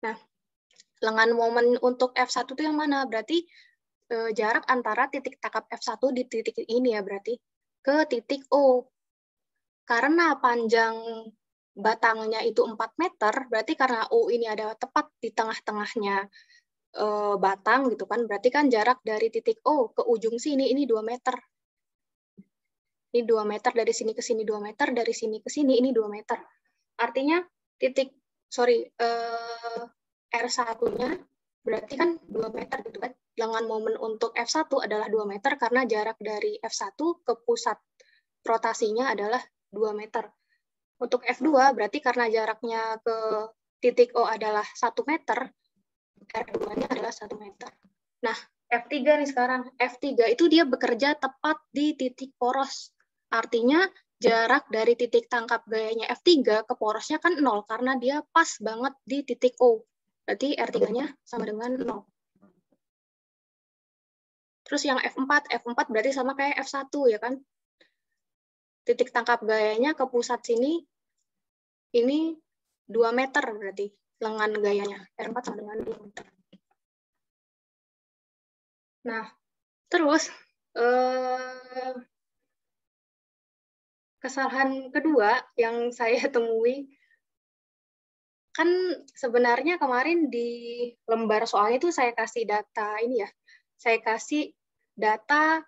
Nah, lengan momen untuk F1 itu yang mana? Berarti jarak antara titik tangkap F1 di titik ini ya berarti ke titik O. Karena panjang batangnya itu 4 meter, berarti karena O ini ada tepat di tengah-tengahnya batang gitu kan, berarti kan jarak dari titik O ke ujung sini ini 2 meter. Ini 2 meter, dari sini ke sini 2 meter, dari sini ke sini ini 2 meter. Artinya R1-nya berarti kan 2 meter gitu kan. Lengan momen untuk F1 adalah 2 meter karena jarak dari F1 ke pusat rotasinya adalah 2 meter. Untuk F2 berarti karena jaraknya ke titik O adalah 1 meter, R2-nya adalah 1 meter. Nah, F3 nih sekarang. F3 itu dia bekerja tepat di titik poros. Artinya jarak dari titik tangkap gayanya F3 ke porosnya kan 0, karena dia pas banget di titik O. Berarti R3-nya sama dengan 0. Terus yang F4 berarti sama kayak F1 ya kan? Titik tangkap gayanya ke pusat sini, ini 2 meter berarti lengan gayanya. R4 sama dengan 2 meter. Nah, terus kesalahan kedua yang saya temui, kan sebenarnya kemarin di lembar soalnya itu saya kasih data ini ya, saya kasih data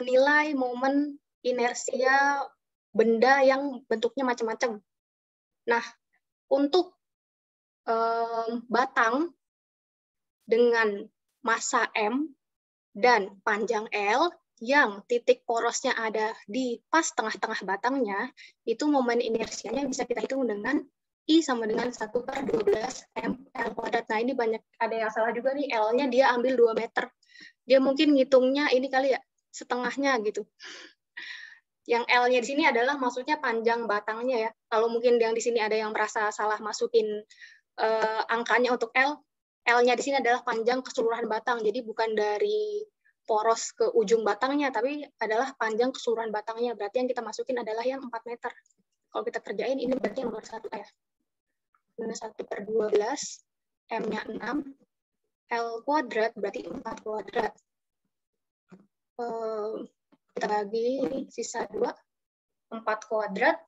nilai momen inersia benda yang bentuknya macam-macam. Nah, untuk batang dengan massa M dan panjang L yang titik porosnya ada di pas tengah-tengah batangnya, itu momen inersianya bisa kita hitung dengan I sama dengan 1/12 mL kuadrat. Nah, ini banyak ada yang salah juga nih, L-nya dia ambil 2 meter. Dia mungkin ngitungnya ini kali ya, setengahnya gitu. Yang L-nya di sini adalah maksudnya panjang batangnya ya. Kalau mungkin yang di sini ada yang merasa salah masukin angkanya untuk L, L-nya di sini adalah panjang keseluruhan batang. Jadi bukan dari poros ke ujung batangnya, tapi adalah panjang keseluruhan batangnya. Berarti yang kita masukin adalah yang 4 meter. Kalau kita kerjain, ini berarti yang nomor 1 ya. 1/12, M-nya 6, L kuadrat berarti 4 kuadrat. Kita bagi, ini sisa 2, 4 kuadrat.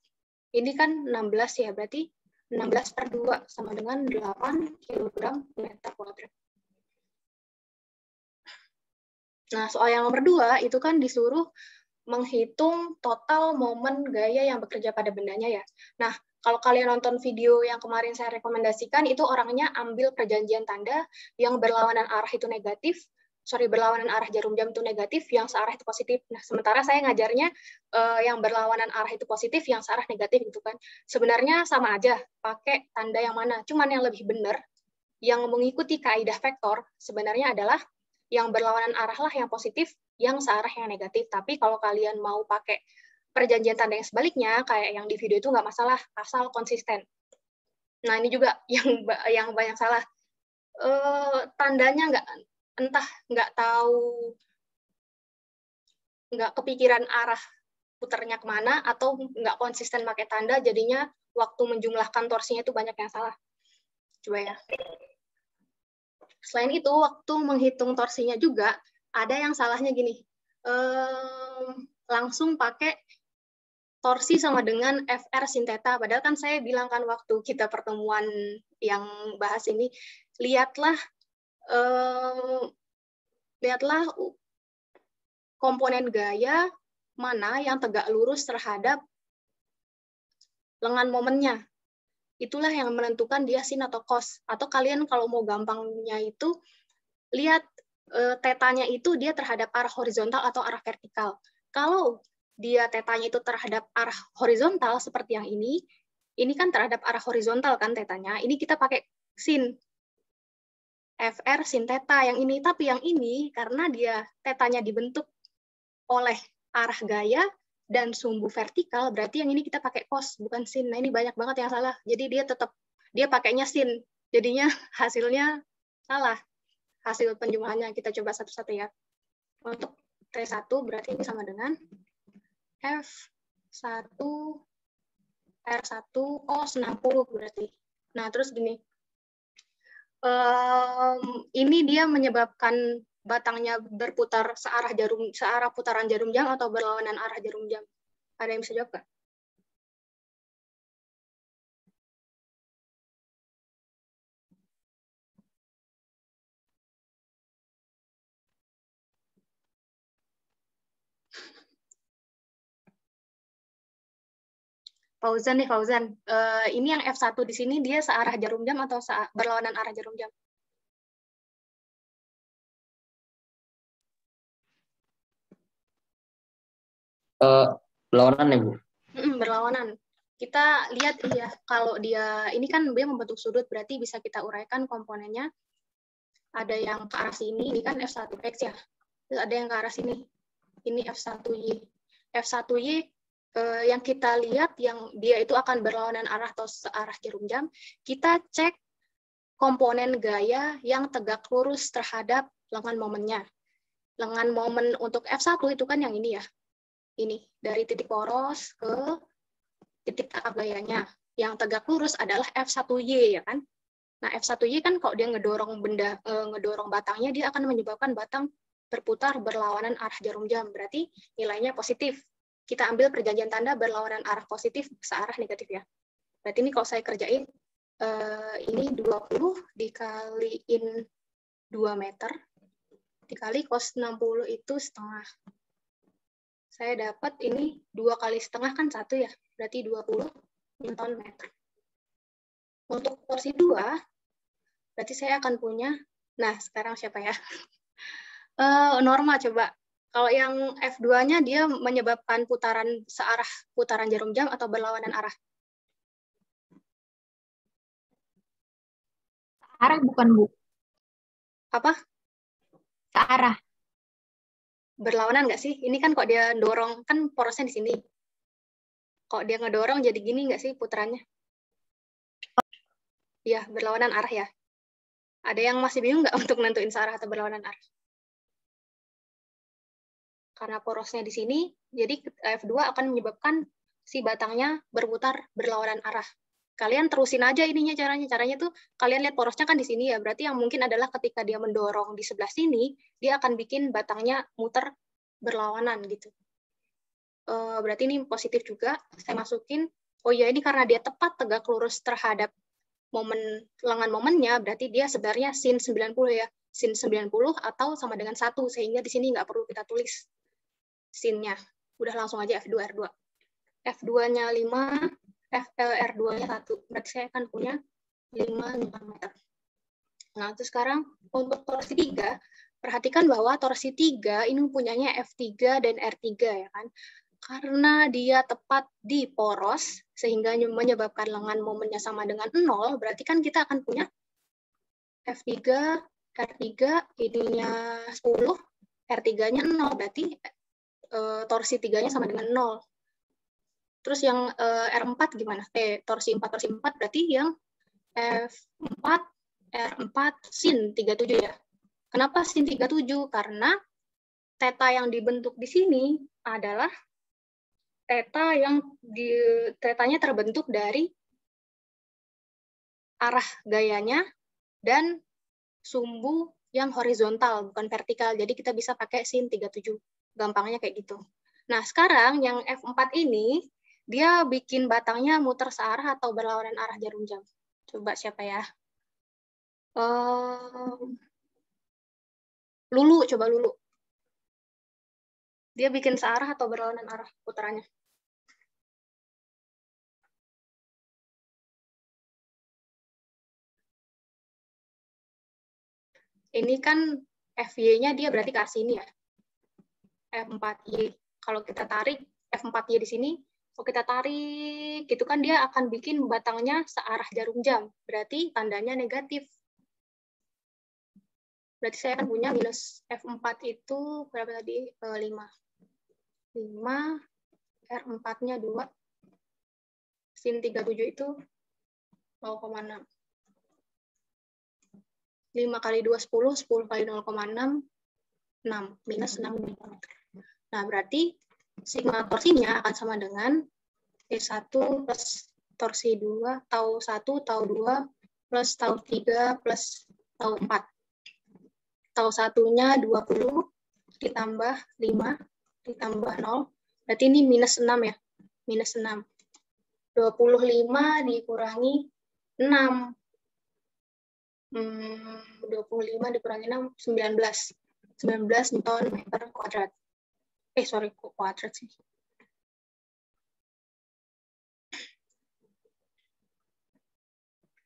Ini kan 16 ya, berarti 16/2 sama dengan 8 kg meter kuadrat. Nah, soal yang nomor 2 itu kan disuruh menghitung total momen gaya yang bekerja pada bendanya ya. Nah, kalau kalian nonton video yang kemarin saya rekomendasikan, itu orangnya ambil perjanjian tanda yang berlawanan arah itu negatif, berlawanan arah jarum jam itu negatif, yang searah itu positif. Nah, sementara saya ngajarnya yang berlawanan arah itu positif, yang searah negatif gitu kan. Sebenarnya sama aja, pakai tanda yang mana. Cuman yang lebih benar, yang mengikuti kaidah vektor, sebenarnya adalah yang berlawanan arah lah yang positif, yang searah yang negatif. Tapi kalau kalian mau pakai perjanjian tanda yang sebaliknya, kayak yang di video itu nggak masalah, asal konsisten. Nah, ini juga yang banyak salah. Tandanya nggak tahu, nggak kepikiran arah putarnya kemana, atau nggak konsisten pakai tanda, jadinya waktu menjumlahkan torsinya itu banyak yang salah. Coba ya. Selain itu, waktu menghitung torsinya juga, ada yang salahnya gini. Langsung pakai torsi sama dengan FR sin theta. Padahal kan saya bilang kan waktu kita pertemuan yang bahas ini, lihatlah komponen gaya mana yang tegak lurus terhadap lengan momennya. Itulah yang menentukan dia sin atau cos. Atau kalian kalau mau gampangnya itu, lihat tetanya itu dia terhadap arah horizontal atau arah vertikal. Kalau dia tetanya itu terhadap arah horizontal seperti yang ini kan terhadap arah horizontal kan tetanya, ini kita pakai sin. FR sin theta yang ini, tapi yang ini karena dia tetanya dibentuk oleh arah gaya dan sumbu vertikal, berarti yang ini kita pakai cos, bukan sin. Nah, ini banyak banget yang salah. Jadi dia pakainya sin. Jadinya hasilnya salah. Hasil penjumlahannya kita coba satu-satu ya. Untuk T1 berarti ini sama dengan F1 R1 cos 60 berarti. Nah, terus gini. Ini dia menyebabkan batangnya berputar searah putaran jarum jam atau berlawanan arah jarum jam. Ada yang bisa jawab nggak? Fauzan nih, Fauzan. Ini yang F1 di sini dia searah jarum jam atau berlawanan arah jarum jam? Berlawanan ya, Bu? Berlawanan. Kita lihat ya, kalau dia ini kan dia membentuk sudut, berarti bisa kita uraikan komponennya. Ada yang ke arah sini, ini kan F1X ya. Terus ada yang ke arah sini. Ini F1Y. F1Y yang kita lihat yang dia itu akan berlawanan arah atau searah jarum jam, kita cek komponen gaya yang tegak lurus terhadap lengan momennya. Lengan momen untuk F1 itu kan yang ini ya. Ini, dari titik poros ke titik tahap gayanya. Yang tegak lurus adalah F1Y ya kan. Nah, F1Y kan kalau dia ngedorong batangnya, dia akan menyebabkan batang berputar berlawanan arah jarum jam. Berarti nilainya positif. Kita ambil perjanjian tanda berlawanan arah positif searah negatif ya. Berarti ini kalau saya kerjain, ini 20 dikaliin 2 meter, dikali cos 60 itu setengah. Saya dapat ini 2 kali setengah kan 1 ya, berarti 20 Newton meter. Untuk porsi 2, berarti saya akan punya, nah sekarang siapa ya? Norma coba. Kalau yang F2-nya dia menyebabkan putaran jarum jam atau berlawanan arah? Arah bukan, Bu? Apa? Searah. Berlawanan nggak sih? Ini kan kok dia dorong, kan porosnya di sini. Kok dia ngedorong jadi gini nggak sih putarannya? Iya, berlawanan arah ya. Ada yang masih bingung nggak untuk nentuin searah atau berlawanan arah? Karena porosnya di sini, jadi F2 akan menyebabkan si batangnya berputar berlawanan arah. Kalian terusin aja ininya caranya. Caranya tuh kalian lihat porosnya kan di sini ya. Berarti yang mungkin adalah ketika dia mendorong di sebelah sini, dia akan bikin batangnya muter berlawanan gitu. Berarti ini positif juga. Saya masukin, oh ya ini karena dia tepat tegak lurus terhadap lengan momennya, berarti dia sebenarnya sin 90 ya. Sin 90 atau sama dengan 1, sehingga di sini nggak perlu kita tulis sin-nya. Udah langsung aja F2, R2. F2-nya 5, R2-nya 1. Berarti saya akan punya 5 Nm. Nah, terus sekarang untuk torsi 3, perhatikan bahwa torsi 3 ini punyanya F3 dan R3 ya kan. Karena dia tepat di poros, sehingga menyebabkan lengan momennya sama dengan 0, berarti kan kita akan punya F3, R3, ininya 10, R3-nya 0, berarti torsi 3-nya sama dengan 0. Terus yang R4 gimana? Torsi 4 berarti yang F4, R4, sin 37 ya. Kenapa sin 37? Karena theta yang dibentuk di sini adalah tetanya terbentuk dari arah gayanya dan sumbu yang horizontal, bukan vertikal. Jadi kita bisa pakai sin 37. Gampangnya kayak gitu. Nah, sekarang yang F4 ini, dia bikin batangnya muter searah atau berlawanan arah jarum jam. Coba siapa ya? Lulu, coba Lulu. Dia bikin searah atau berlawanan arah putarannya? Ini kan FY-nya dia berarti ke sini ya. F4Y. Kalau kita tarik F4Y di sini, kalau kita tarik, gitu kan dia akan bikin batangnya searah jarum jam. Berarti tandanya negatif. Berarti saya akan punya minus F4 itu berapa tadi? 5. 5, R4-nya 2. Sin 37 itu 0,6. 5 kali 2, 10. 10 kali 0,6, 6. Minus 6 mm. Nah, berarti sigma torsinya akan sama dengan T1 plus torsi 2, tau 1, tau 2, plus tau 3, plus Tahu 4. Tahu satunya 20 ditambah 5 ditambah 0. Berarti ini minus 6 ya. Minus 6. 25 dikurangi 6. 25 dikurangi 6, 19. 19 Newton meter kuadrat. Sorry, kok kuadrat sih.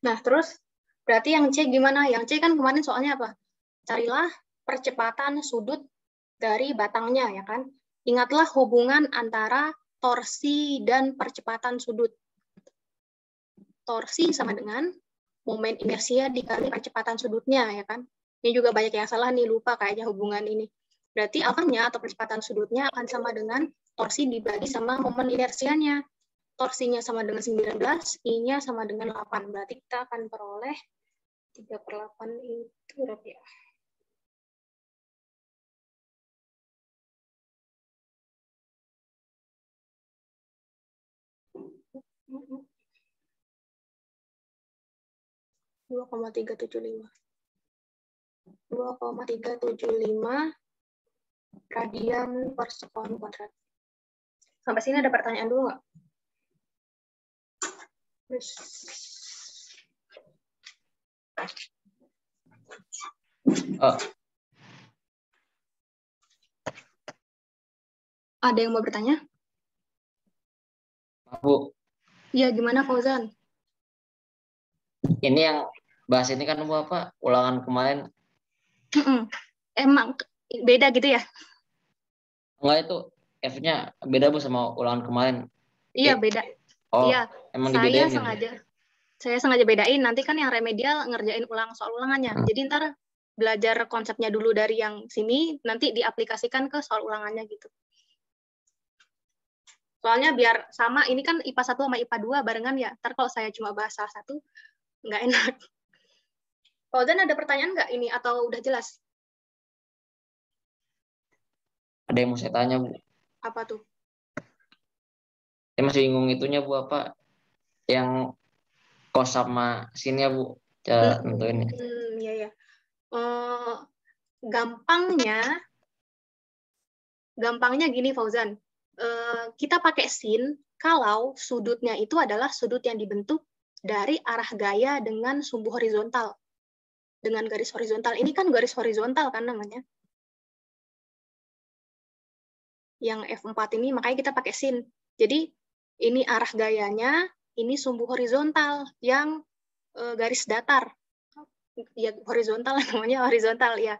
Nah, terus berarti yang C gimana? Yang C kan kemarin soalnya apa? Carilah percepatan sudut dari batangnya, ya kan? Ingatlah hubungan antara torsi dan percepatan sudut. Torsi sama dengan momen inersia dikali percepatan sudutnya, ya kan? Ini juga banyak yang salah nih, lupa kayaknya hubungan ini. Berarti alfanya atau percepatan sudutnya akan sama dengan torsi dibagi sama momen inersianya. Torsinya sama dengan 19, I-nya sama dengan 8. Berarti kita akan peroleh 3/8 itu berapa ya? Dua 2,375 radian per sekon kuadrat. Sampai sini ada pertanyaan dulu nggak? Ada yang mau bertanya? Bu. Iya, gimana Fauzan? Ini yang bahas ini kan Bu apa? Ulangan kemarin. Emang beda gitu ya? Enggak, itu F-nya beda Bu sama ulangan kemarin. Iya, beda. Oh, iya, emang saya dibedain sengaja. Gitu? Saya sengaja bedain, nanti kan yang remedial ngerjain soal ulangannya. Jadi ntar belajar konsepnya dulu dari yang sini, nanti diaplikasikan ke soal ulangannya gitu. Soalnya biar sama, ini kan IPA 1 sama IPA 2 barengan ya. Ntar kalau saya cuma bahas salah satu, nggak enak. Fauzan ada pertanyaan nggak ini, atau udah jelas? Ada yang mau saya tanya, Bu. Apa tuh? Saya masih bingung itunya, Bu, apa? Yang kos sama sinnya, Bu. Cara nentuinnya. Iya, ya. Gampangnya gini, Fauzan. Kita pakai sin kalau sudutnya itu adalah sudut yang dibentuk dari arah gaya dengan sumbu horizontal. Dengan garis horizontal. Ini kan garis horizontal kan namanya. Yang F4 ini, makanya kita pakai sin. Jadi, ini arah gayanya, ini sumbu horizontal yang garis datar. Ya, horizontal namanya horizontal ya.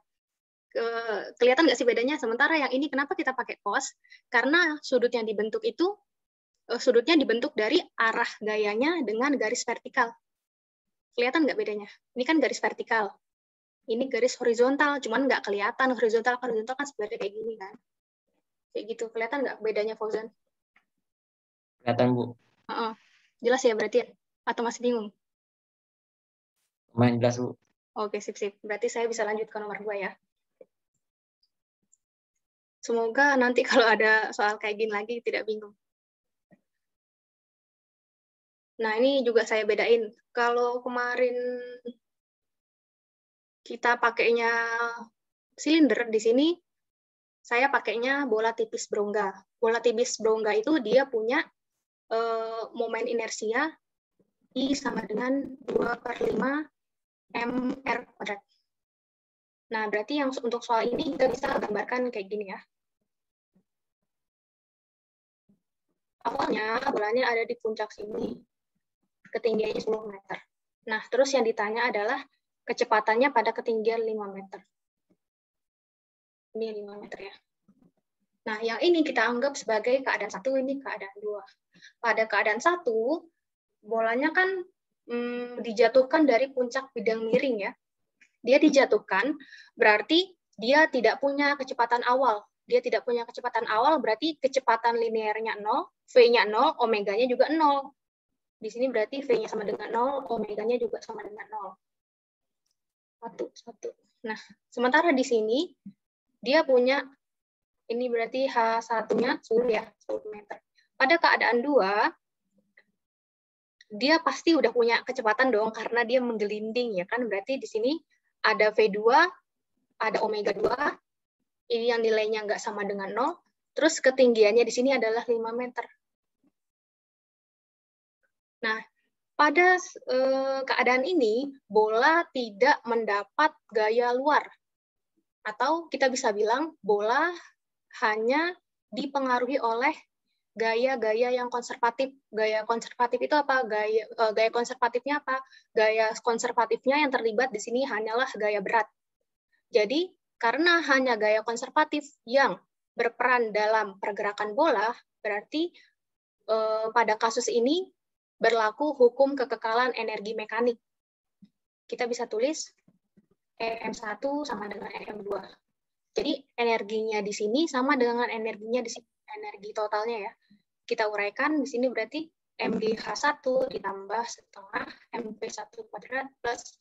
Kelihatan nggak sih bedanya? Sementara yang ini kenapa kita pakai cos? Karena sudut yang dibentuk itu, sudutnya dibentuk dari arah gayanya dengan garis vertikal. Kelihatan nggak bedanya? Ini kan garis vertikal. Ini garis horizontal, cuman nggak kelihatan. Horizontal kan sebenarnya kayak gini kan. Kayak gitu. Kelihatan nggak bedanya, Fauzan? Kelihatan, Bu. Jelas ya berarti ya? Atau masih bingung? Lumayan jelas, Bu. Oke, sip-sip. Berarti saya bisa lanjut ke nomor 2 ya. Semoga nanti kalau ada soal kayak gini lagi tidak bingung. Nah, ini juga saya bedain. Kalau kemarin kita pakainya silinder, di sini saya pakainya bola tipis berongga. Bola tipis berongga itu dia punya momen inersia I sama dengan 2/5 mr kuadrat. Nah, berarti yang untuk soal ini kita bisa gambarkan kayak gini ya. Awalnya bolanya ada di puncak sini, ketinggiannya 10 meter. Nah, terus yang ditanya adalah kecepatannya pada ketinggian 5 meter. Ini 5 meter ya. Nah, yang ini kita anggap sebagai keadaan 1, ini keadaan 2. Pada keadaan 1, bolanya kan dijatuhkan dari puncak bidang miring ya. Dia dijatuhkan, berarti dia tidak punya kecepatan awal. Dia tidak punya kecepatan awal, berarti kecepatan linearnya 0, V-nya 0, omeganya juga 0. Di sini berarti V-nya sama dengan 0, omeganya juga sama dengan 0. 1. Nah, sementara di sini, dia punya, ini berarti H1-nya 10 ya, 10 meter. Pada keadaan 2, dia pasti udah punya kecepatan dong, karena dia menggelinding, ya kan? Berarti di sini ada V2, ada omega 2, ini yang nilainya nggak sama dengan 0, terus ketinggiannya di sini adalah 5 meter. Nah, pada keadaan ini, bola tidak mendapat gaya luar. Atau kita bisa bilang, bola hanya dipengaruhi oleh gaya-gaya yang konservatif. Gaya konservatif itu apa? Gaya konservatifnya apa? Gaya konservatifnya yang terlibat di sini hanyalah gaya berat. Jadi, karena hanya gaya konservatif yang berperan dalam pergerakan bola, berarti pada kasus ini berlaku hukum kekekalan energi mekanik. Kita bisa tulis EM1 sama dengan EM2. Jadi energinya di sini sama dengan energinya di sini, energi totalnya ya. Kita uraikan di sini berarti MGH1 ditambah setengah MP1 kuadrat plus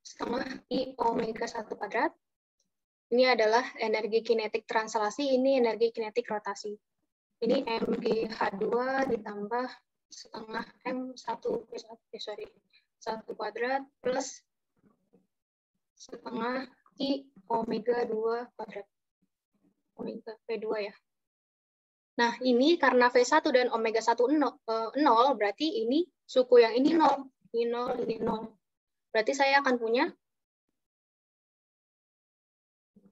setengah I omega 1 kuadrat. Ini adalah energi kinetik translasi, ini energi kinetik rotasi. Ini MGH2 ditambah setengah M1 1 kuadrat plus setengah I omega 2 kuadrat. Omega V2 ya. Nah, ini karena V1 dan omega 1 0, berarti ini suku yang ini 0. Ini 0, ini 0. Berarti saya akan punya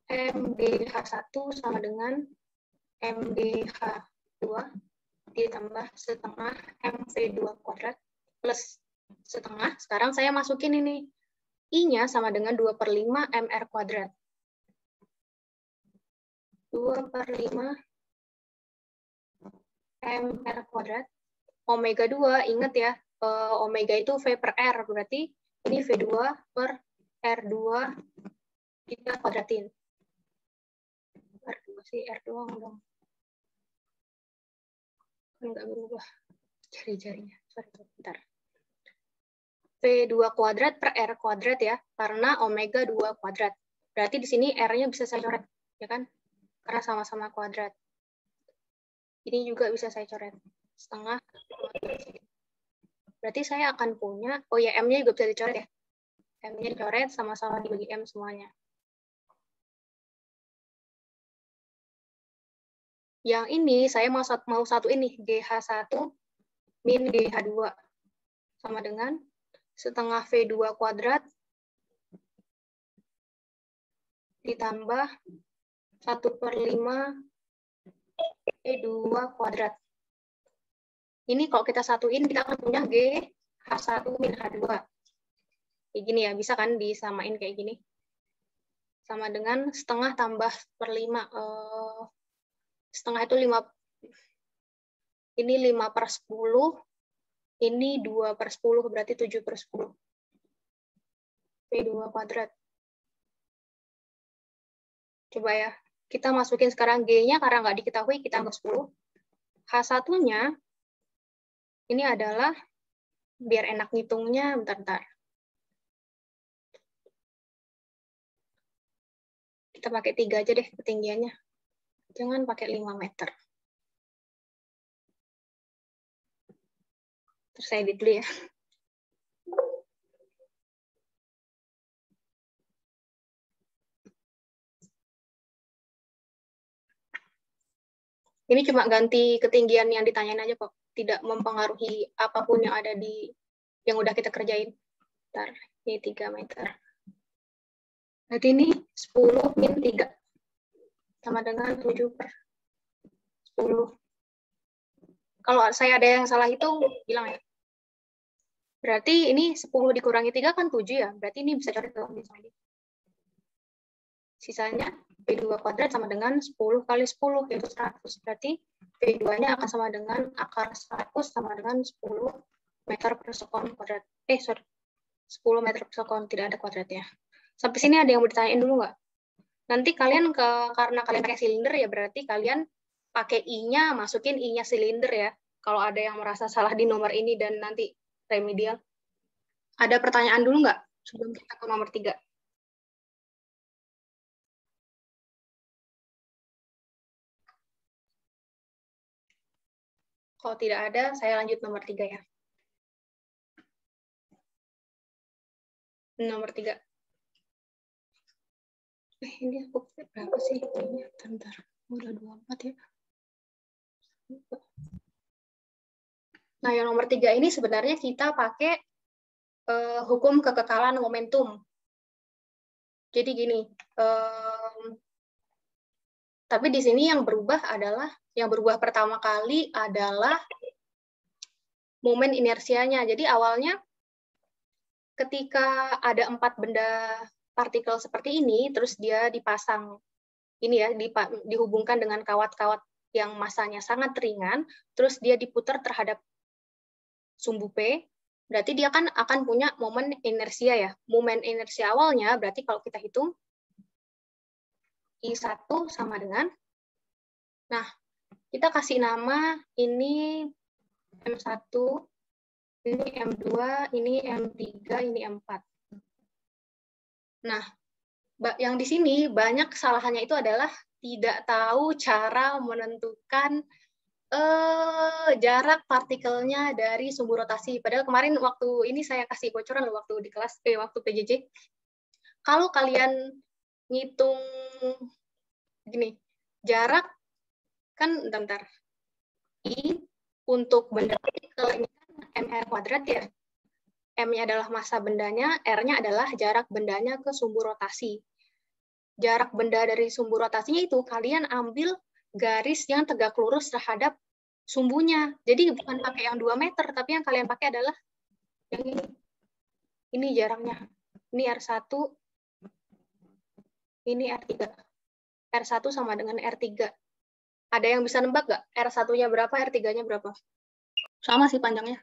MGH1 sama dengan MGH2 ditambah setengah MV2 kuadrat plus setengah. Sekarang saya masukin ini. I-nya sama dengan 2/5 MR kuadrat. 2/5 MR kuadrat. Omega 2, ingat ya, omega itu V per R, berarti ini V2 per R2 kita kuadratin. R2 sih, R2 dong. Enggak berubah jari-jarinya. Sorry, bentar. V2 kuadrat per R kuadrat ya, karena omega 2 kuadrat. Berarti di sini R-nya bisa saya coret, ya kan? Karena sama-sama kuadrat. Ini juga bisa saya coret. Setengah. Berarti saya akan punya, oh ya, M-nya juga bisa dicoret ya. M-nya dicoret, sama-sama dibagi M semuanya. Yang ini, saya mau satu ini, GH1 min GH2. Sama dengan setengah V2 kuadrat ditambah 1/5 E2 kuadrat. Ini kalau kita satuin, kita akan punya GH1 min H2. Kayak gini ya, bisa kan disamain kayak gini. Sama dengan setengah tambah per 5. Setengah itu 5. Ini 5/10. Ini 2/10, berarti 7/10. V2 kuadrat. Coba ya, kita masukin sekarang G-nya, karena nggak diketahui, kita anggap 10. H1-nya, ini adalah, biar enak ngitungnya, bentar. Kita pakai 3 aja deh ketinggiannya. Jangan pakai 5 meter. Terus saya edit dulu ya. Ini cuma ganti ketinggian yang ditanyain aja kok. Tidak mempengaruhi apapun yang ada di yang udah kita kerjain. Bentar, ini 3 meter. Berarti ini 10 min 3. Sama dengan 7/10. Kalau saya ada yang salah hitung, bilang ya. Berarti ini 10 dikurangi 3 kan 7 ya. Berarti ini bisa coret dong. Sisanya V2 kuadrat sama dengan 10 kali 10, yaitu 100. Berarti V2-nya akan sama dengan akar 100 sama dengan 10 meter per sekon kuadrat. 10 meter per sekon, tidak ada kuadratnya. Sampai sini ada yang mau ditanyain dulu nggak? Nanti kalian, karena kalian pakai silinder ya, berarti kalian pakai I-nya, masukin I-nya silinder ya. Kalau ada yang merasa salah di nomor ini dan nanti remedial. Ada pertanyaan dulu nggak sebelum kita ke nomor 3? Kalau tidak ada, saya lanjut nomor 3 ya. Nomor 3. Ini aku berapa sih? Bentar. Udah 24 ya. Nah, yang nomor 3 ini sebenarnya kita pakai hukum kekekalan momentum. Jadi gini, tapi di sini yang berubah pertama kali adalah momen inersianya. Jadi awalnya ketika ada 4 benda partikel seperti ini, terus dia dipasang ini ya, dihubungkan dengan kawat-kawat yang masanya sangat ringan, terus dia diputar terhadap sumbu P, berarti dia kan akan punya momen inersia ya. Momen inersia awalnya berarti kalau kita hitung I1 sama dengan, nah kita kasih nama ini M1, ini M2, ini M3, ini M4. Nah, yang di sini banyak kesalahannya itu adalah tidak tahu cara menentukan jarak partikelnya dari sumbu rotasi. Padahal kemarin waktu ini saya kasih bocoran loh waktu di kelas, waktu PJJ. Kalau kalian ngitung gini, jarak kan bentar. I untuk benda partikel ini kan mr kuadrat ya. M-nya adalah massa bendanya, R-nya adalah jarak bendanya ke sumbu rotasi. Jarak benda dari sumbu rotasinya itu kalian ambil garis yang tegak lurus terhadap sumbunya. Jadi bukan pakai yang 2 meter, tapi yang kalian pakai adalah yang ini. Ini jaraknya. Ini R1, ini R3. R1 sama dengan R3. Ada yang bisa nebak nggak? R1-nya berapa, R3-nya berapa? Sama sih panjangnya.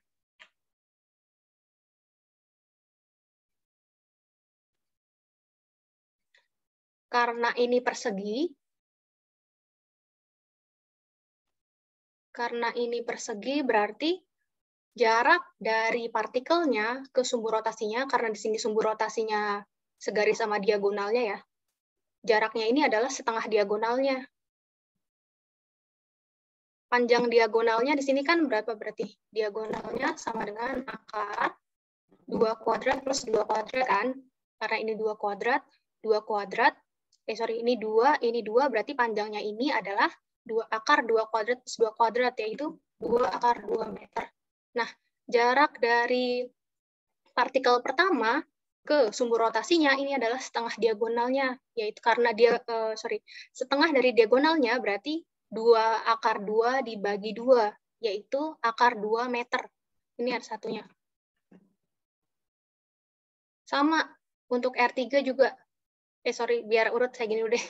Karena ini persegi berarti jarak dari partikelnya ke sumbu rotasinya, karena di sini sumbu rotasinya segaris sama diagonalnya ya, jaraknya ini adalah setengah diagonalnya. Panjang diagonalnya di sini kan berapa berarti? Diagonalnya sama dengan akar 2 kuadrat plus 2 kuadrat kan? Karena ini 2 kuadrat, ini 2, berarti panjangnya ini adalah 2 akar 2 kuadrat plus 2 kuadrat, yaitu 2 akar 2 meter. Nah, jarak dari partikel pertama ke sumbu rotasinya ini adalah setengah diagonalnya, yaitu karena setengah dari diagonalnya berarti 2 akar 2 dibagi 2, yaitu akar 2 meter. Ini R1-nya. Sama untuk R3 juga. Biar urut saya gini deh.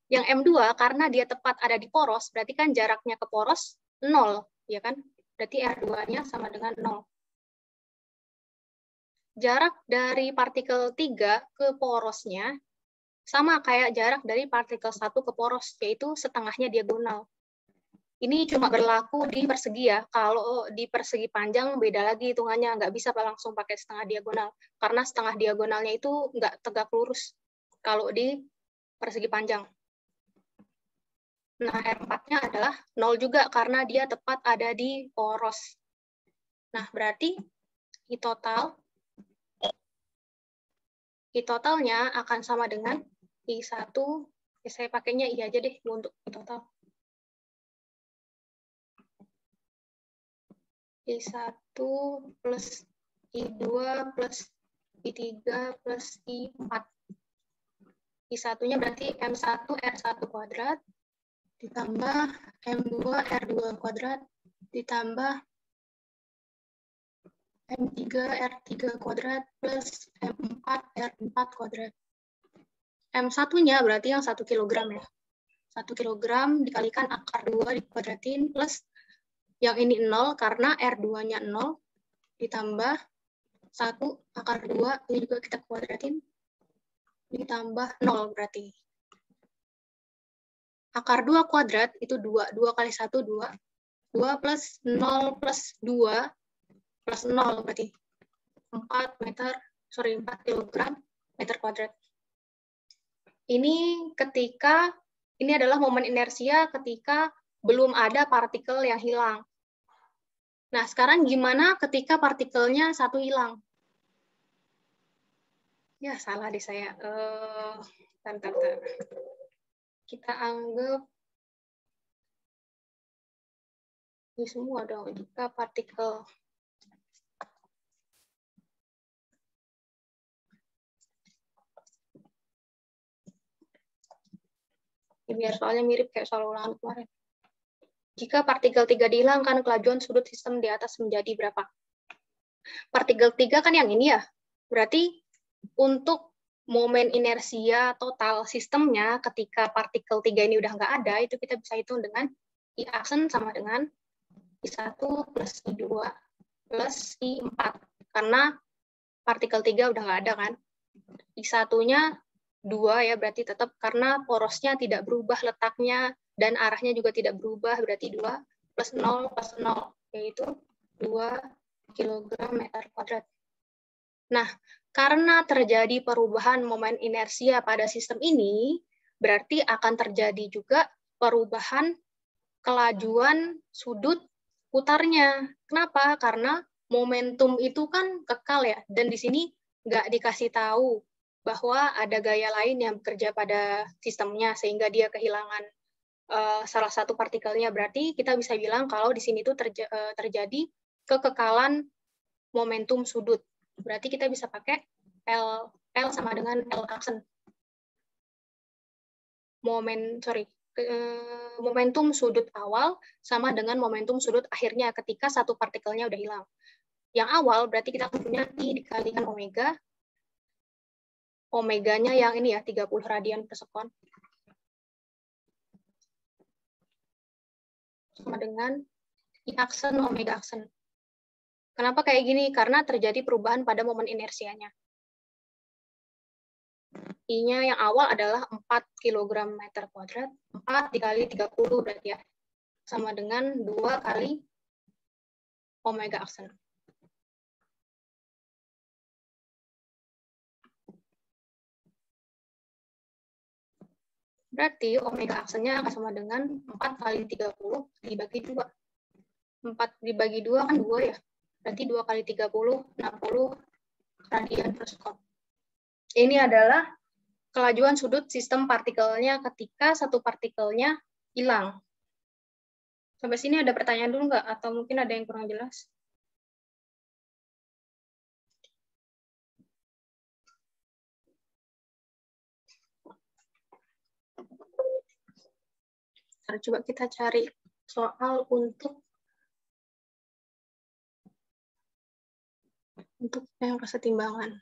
Yang M2 karena dia tepat ada di poros, berarti kan jaraknya ke poros 0, ya kan? Berarti R2-nya sama dengan 0. Jarak dari partikel 3 ke porosnya sama kayak jarak dari partikel 1 ke poros, yaitu setengahnya diagonal. Ini cuma berlaku di persegi ya. Kalau di persegi panjang beda lagi hitungannya, nggak bisa langsung pakai setengah diagonal. Karena setengah diagonalnya itu nggak tegak lurus kalau di persegi panjang. Nah, R4-nya adalah 0 juga karena dia tepat ada di poros. Nah, berarti I totalnya akan sama dengan I1, saya pakainya I aja deh untuk I total. I1 plus I2 plus I3 plus I4. I1-nya berarti M1 R1 kuadrat, ditambah M2 R2 kuadrat, ditambah M3 R3 kuadrat, plus M4 R4 kuadrat. M1-nya berarti yang 1 kg ya. 1 kg dikalikan akar 2 dikuadratin, plus yang ini 0 karena R2-nya 0, ditambah 1 akar 2, ini juga kita kuadratin, ditambah 0 berarti. Akar 2 kuadrat itu 2. 2 kali 1, 2. 2 plus 0 plus 2 plus 0 berarti 4 kg meter kuadrat. Ini adalah momen inersia ketika belum ada partikel yang hilang. Nah, sekarang gimana ketika partikelnya satu hilang? Ya, salah deh saya. Bentar. Kita anggap ini semua dong. Jika partikel biar soalnya mirip kayak soal ulangan kemarin. Jika partikel 3 dihilangkan, kelajuan sudut sistem di atas menjadi berapa? Partikel 3 kan yang ini ya. Berarti untuk momen inersia total sistemnya ketika partikel 3 ini udah nggak ada, itu kita bisa hitung dengan I aksen sama dengan I1 plus I2 plus I4. Karena partikel 3 udah nggak ada kan. I1-nya 2 ya, berarti tetap karena porosnya tidak berubah letaknya dan arahnya juga tidak berubah, berarti 2 plus 0 plus 0, yaitu 2 kg meter kuadrat. Nah, karena terjadi perubahan momen inersia pada sistem ini, berarti akan terjadi juga perubahan kelajuan sudut putarnya. Kenapa? Karena momentum itu kan kekal ya, dan di sini nggak dikasih tahu bahwa ada gaya lain yang bekerja pada sistemnya, sehingga dia kehilangan salah satu partikelnya. Berarti kita bisa bilang kalau di sini tuh terjadi kekekalan momentum sudut. Berarti kita bisa pakai L sama dengan L aksen. Momentum sudut awal sama dengan momentum sudut akhirnya ketika satu partikelnya udah hilang. Yang awal berarti kita punya I dikalikan omega. Omeganya yang ini ya, 30 radian per sekon. Sama dengan I aksen omega aksen. Kenapa kayak gini? Karena terjadi perubahan pada momen inersianya. I-nya yang awal adalah 4 kg meter kuadrat. 4 dikali 30 berarti ya. Sama dengan 2 kali omega aksen. Berarti omega aksennya akan sama dengan 4 kali 30 dibagi 2. 4 dibagi 2 kan 2 ya. Berarti 2 kali 30, 60 radian per sekon. Ini adalah kelajuan sudut sistem partikelnya ketika satu partikelnya hilang. Sampai sini ada pertanyaan dulu nggak? Atau mungkin ada yang kurang jelas? Coba kita cari soal untuk yang kesetimbangan.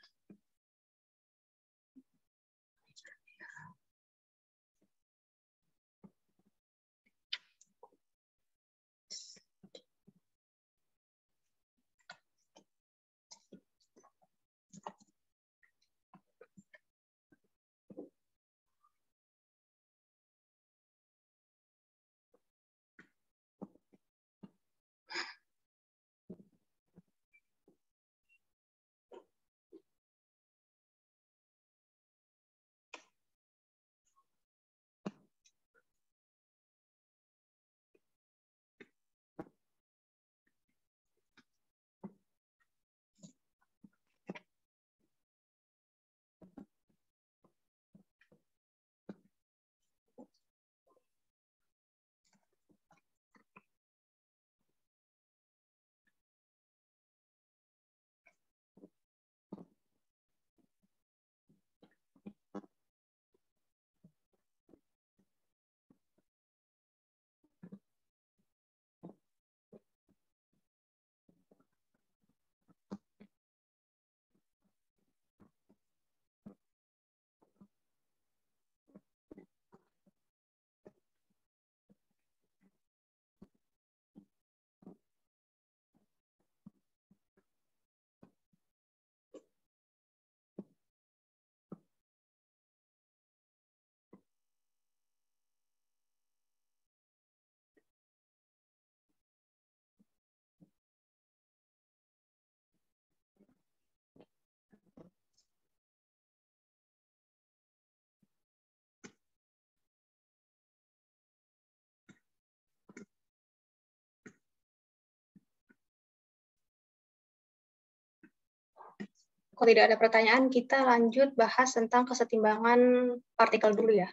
Kalau tidak ada pertanyaan, kita lanjut bahas tentang kesetimbangan partikel dulu ya.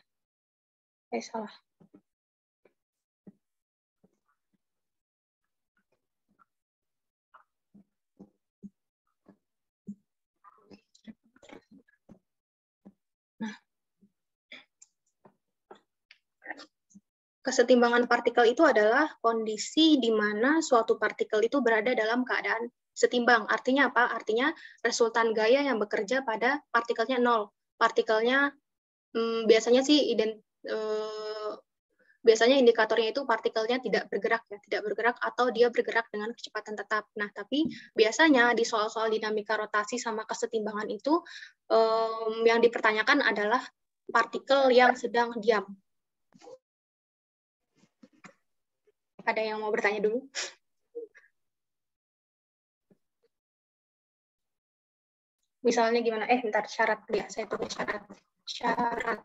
Salah. Nah, kesetimbangan partikel itu adalah kondisi di mana suatu partikel itu berada dalam keadaan setimbang. Artinya apa? Artinya resultan gaya yang bekerja pada partikelnya 0. Partikelnya biasanya sih biasanya indikatornya itu partikelnya tidak bergerak ya, tidak bergerak atau dia bergerak dengan kecepatan tetap. Nah, tapi biasanya di soal-soal dinamika rotasi sama kesetimbangan itu yang dipertanyakan adalah partikel yang sedang diam. Ada yang mau bertanya dulu? Misalnya gimana? Bentar, syarat ya, saya tulis syarat. Syarat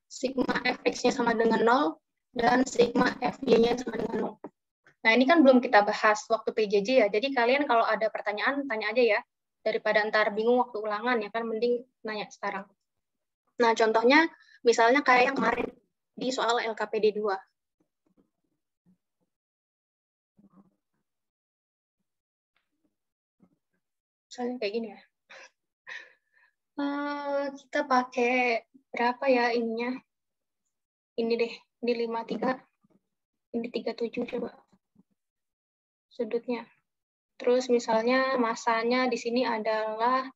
sigma fx-nya sama dengan 0 dan sigma fy-nya sama dengan 0. Nah, ini kan belum kita bahas waktu PJJ ya. Jadi kalian kalau ada pertanyaan, tanya aja ya. Daripada ntar bingung waktu ulangan ya kan, mending nanya sekarang. Nah, contohnya misalnya kayak yang kemarin di soal LKPD 2. Misalnya kayak gini ya. Kita pakai berapa ya ininya? Ini deh, ini 53. Ini 37 coba. Sudutnya. Terus misalnya masanya di sini adalah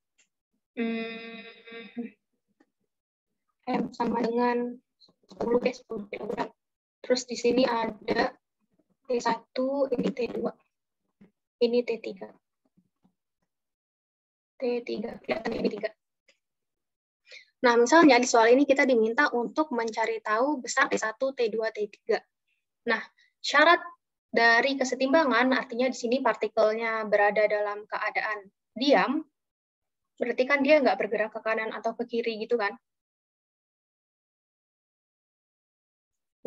M sama dengan 10 kg. Terus di sini ada T1, ini T2. Ini T3. T3, kelihatan ini 3. Nah, misalnya di soal ini kita diminta untuk mencari tahu besar T1, T2, T3. Nah, syarat dari kesetimbangan artinya di sini partikelnya berada dalam keadaan diam, berarti kan dia nggak bergerak ke kanan atau ke kiri gitu kan.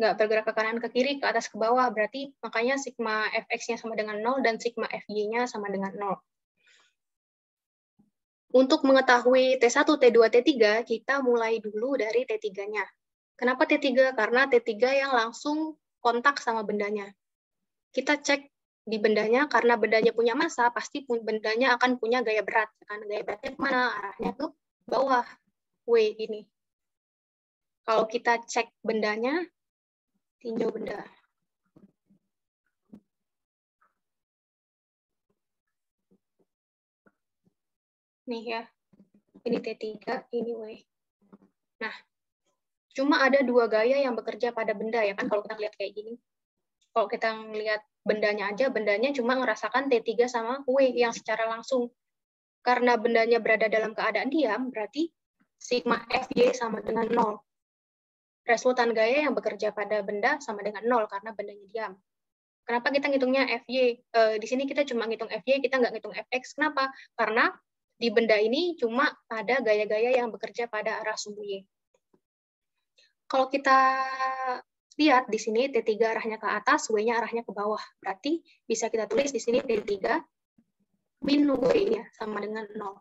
Nggak bergerak ke kanan ke kiri, ke atas ke bawah, berarti makanya sigma fx-nya sama dengan 0 dan sigma fy-nya sama dengan 0. Untuk mengetahui T1, T2, T3, kita mulai dulu dari T3-nya. Kenapa T3? Karena T3 yang langsung kontak sama bendanya. Kita cek di bendanya, karena bendanya punya massa, pasti bendanya akan punya gaya berat. Kan? Gaya beratnya kemana? Arahnya ke bawah, W ini. Kalau kita cek bendanya, tinjau benda. Nih ya, ini T3, ini W. Nah, cuma ada dua gaya yang bekerja pada benda ya kan, kalau kita lihat kayak gini. Kalau kita ngelihat bendanya aja, bendanya cuma ngerasakan T3 sama W yang secara langsung. Karena bendanya berada dalam keadaan diam, berarti sigma Fy sama dengan 0. Resultan gaya yang bekerja pada benda sama dengan 0 karena bendanya diam. Kenapa kita ngitungnya Fy? Di sini kita cuma ngitung Fy, kita nggak ngitung Fx. Kenapa? Karena di benda ini cuma ada gaya-gaya yang bekerja pada arah sumbu Y. Kalau kita lihat di sini T3 arahnya ke atas, W-nya arahnya ke bawah. Berarti bisa kita tulis di sini T3 min W-nya sama dengan 0.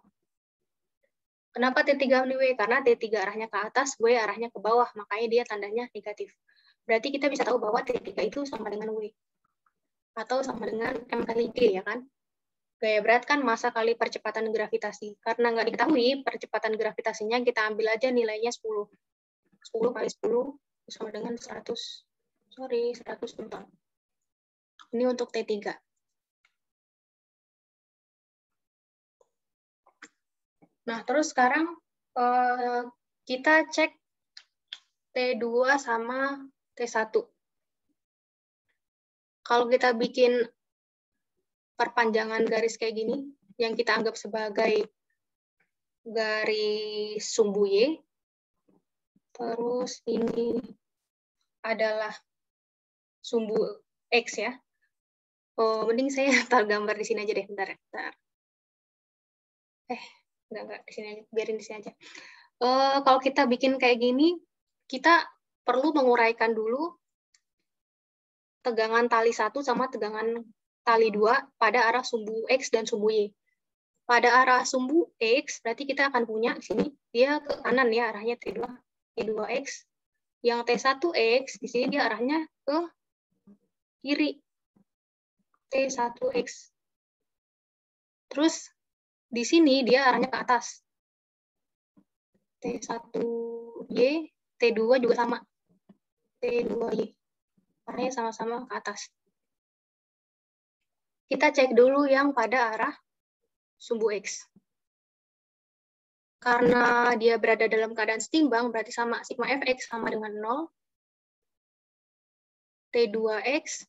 Kenapa T3 min W? Karena T3 arahnya ke atas, W arahnya ke bawah, makanya dia tandanya negatif. Berarti kita bisa tahu bahwa T3 itu sama dengan W. Atau sama dengan M kali G, ya kan? Gaya berat kan massa kali percepatan gravitasi. Karena nggak diketahui percepatan gravitasinya, kita ambil aja nilainya 10. 10 kali 10 sama dengan 100. 100 Newton. Ini untuk T3. Nah, terus sekarang kita cek T2 sama T1. Kalau kita bikin perpanjangan garis kayak gini, yang kita anggap sebagai garis sumbu Y, terus ini adalah sumbu X ya. Mending saya taruh gambar di sini aja deh, bentar. Enggak, di sini aja, biarin di sini aja. Kalau kita bikin kayak gini, kita perlu menguraikan dulu tegangan tali 1 sama tegangan tali 2 pada arah sumbu X dan sumbu Y. pada arah sumbu X, berarti kita akan punya di sini, dia ke kanan ya, arahnya T2X. Yang T1X, di sini dia arahnya ke kiri, T1X. Terus, di sini dia arahnya ke atas, T1Y, T2 juga sama, T2Y. Arahnya sama-sama ke atas. Kita cek dulu yang pada arah sumbu X. Karena dia berada dalam keadaan setimbang, berarti sama, sigma fx sama dengan 0. T2x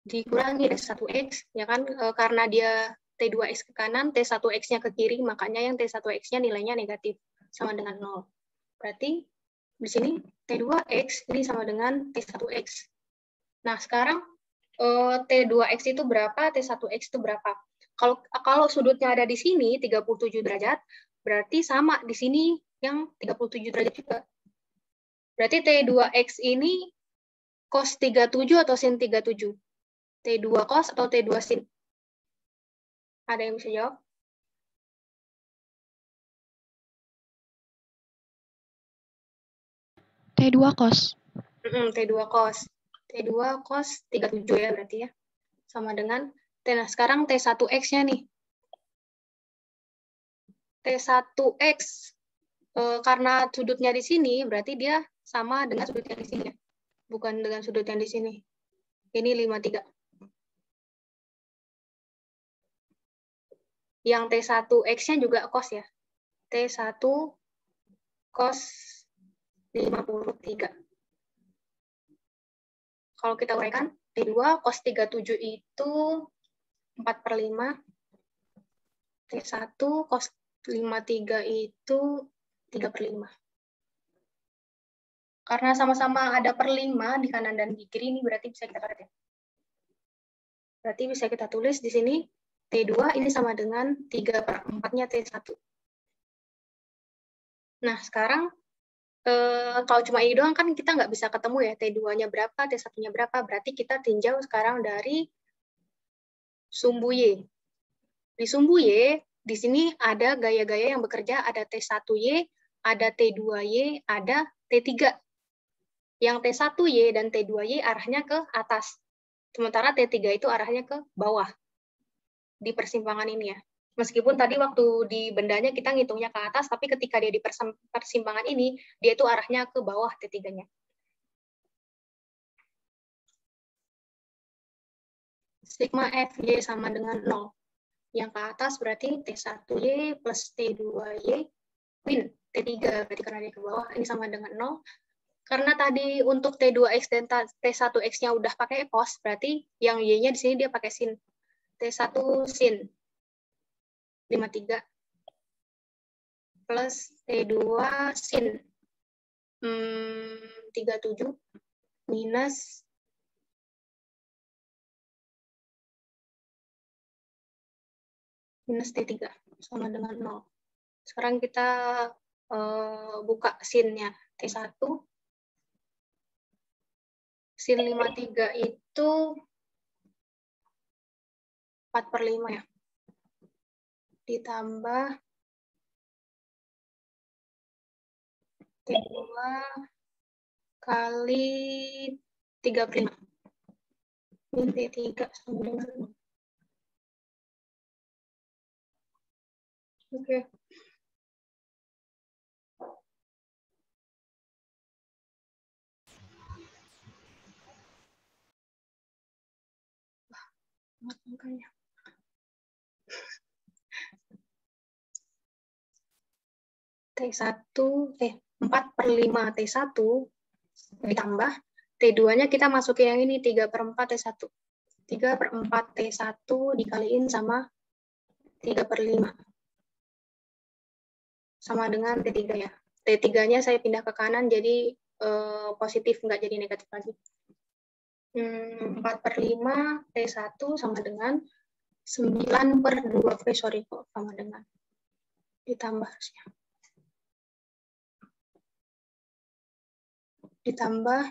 dikurangi T1x, ya kan? Karena dia T2x ke kanan, T1x-nya ke kiri, makanya yang T1x-nya nilainya negatif, sama dengan 0. Berarti di sini T2x ini sama dengan T1x. Nah, sekarang T2x itu berapa, T1x itu berapa? Kalau sudutnya ada di sini 37 derajat, berarti sama di sini yang 37 derajat juga. Berarti T2x ini cos 37 atau sin 37? T2 cos atau T2 sin? Ada yang bisa jawab? T2 cos. T2 cos. T2 cos 37 ya berarti ya. Sama dengan nah sekarang T1x-nya nih. T1x karena sudutnya di sini berarti dia sama dengan sudut yang di sini ya. Bukan dengan sudut yang di sini. Ini 53. Yang T1x-nya juga cos ya. T1 cos 53. Kalau kita uraikan, T2 cos 37 itu 4/5. T1 cos 53 itu 3/5. Karena sama-sama ada per 5 di kanan dan di kiri, ini berarti bisa kita karet ya. Berarti bisa kita tulis di sini, T2 ini sama dengan 3/4-nya T1. Nah, sekarang kalau cuma ini doang kan kita nggak bisa ketemu ya, T2-nya berapa, T1-nya berapa, berarti kita tinjau sekarang dari sumbu Y. Di sumbu Y, di sini ada gaya-gaya yang bekerja, ada T1Y, ada T2Y, ada T3. Yang T1Y dan T2Y arahnya ke atas, sementara T3 itu arahnya ke bawah, di persimpangan ini ya. Meskipun tadi waktu di bendanya kita ngitungnya ke atas, tapi ketika dia di persimpangan ini, dia itu arahnya ke bawah T3-nya. Sigma FY sama dengan 0. Yang ke atas berarti T1Y plus T2Y min T3, berarti karena dia ke bawah, ini sama dengan 0. Karena tadi untuk T2X dan T1X-nya udah pakai cos, berarti yang Y-nya di sini dia pakai sin. T1 sin 53 plus T2 sin 37 minus T3 sama dengan 0. Sekarang kita buka sin-nya. T1 sin 53 itu 4/5 ya. Ditambah T2 kali 3/5. Ini T3 sama dengan 0. Oke. Makanya. T1, 4/5 T1 ditambah T2-nya kita masukin yang ini 3/4 T1. 3/4 T1 dikaliin sama 3/5. Sama dengan T3 ya. T3-nya saya pindah ke kanan jadi positif, nggak jadi negatif lagi. 4/5 T1 sama dengan 9/2, sorry kok sama dengan. Ditambah harusnya. Ditambah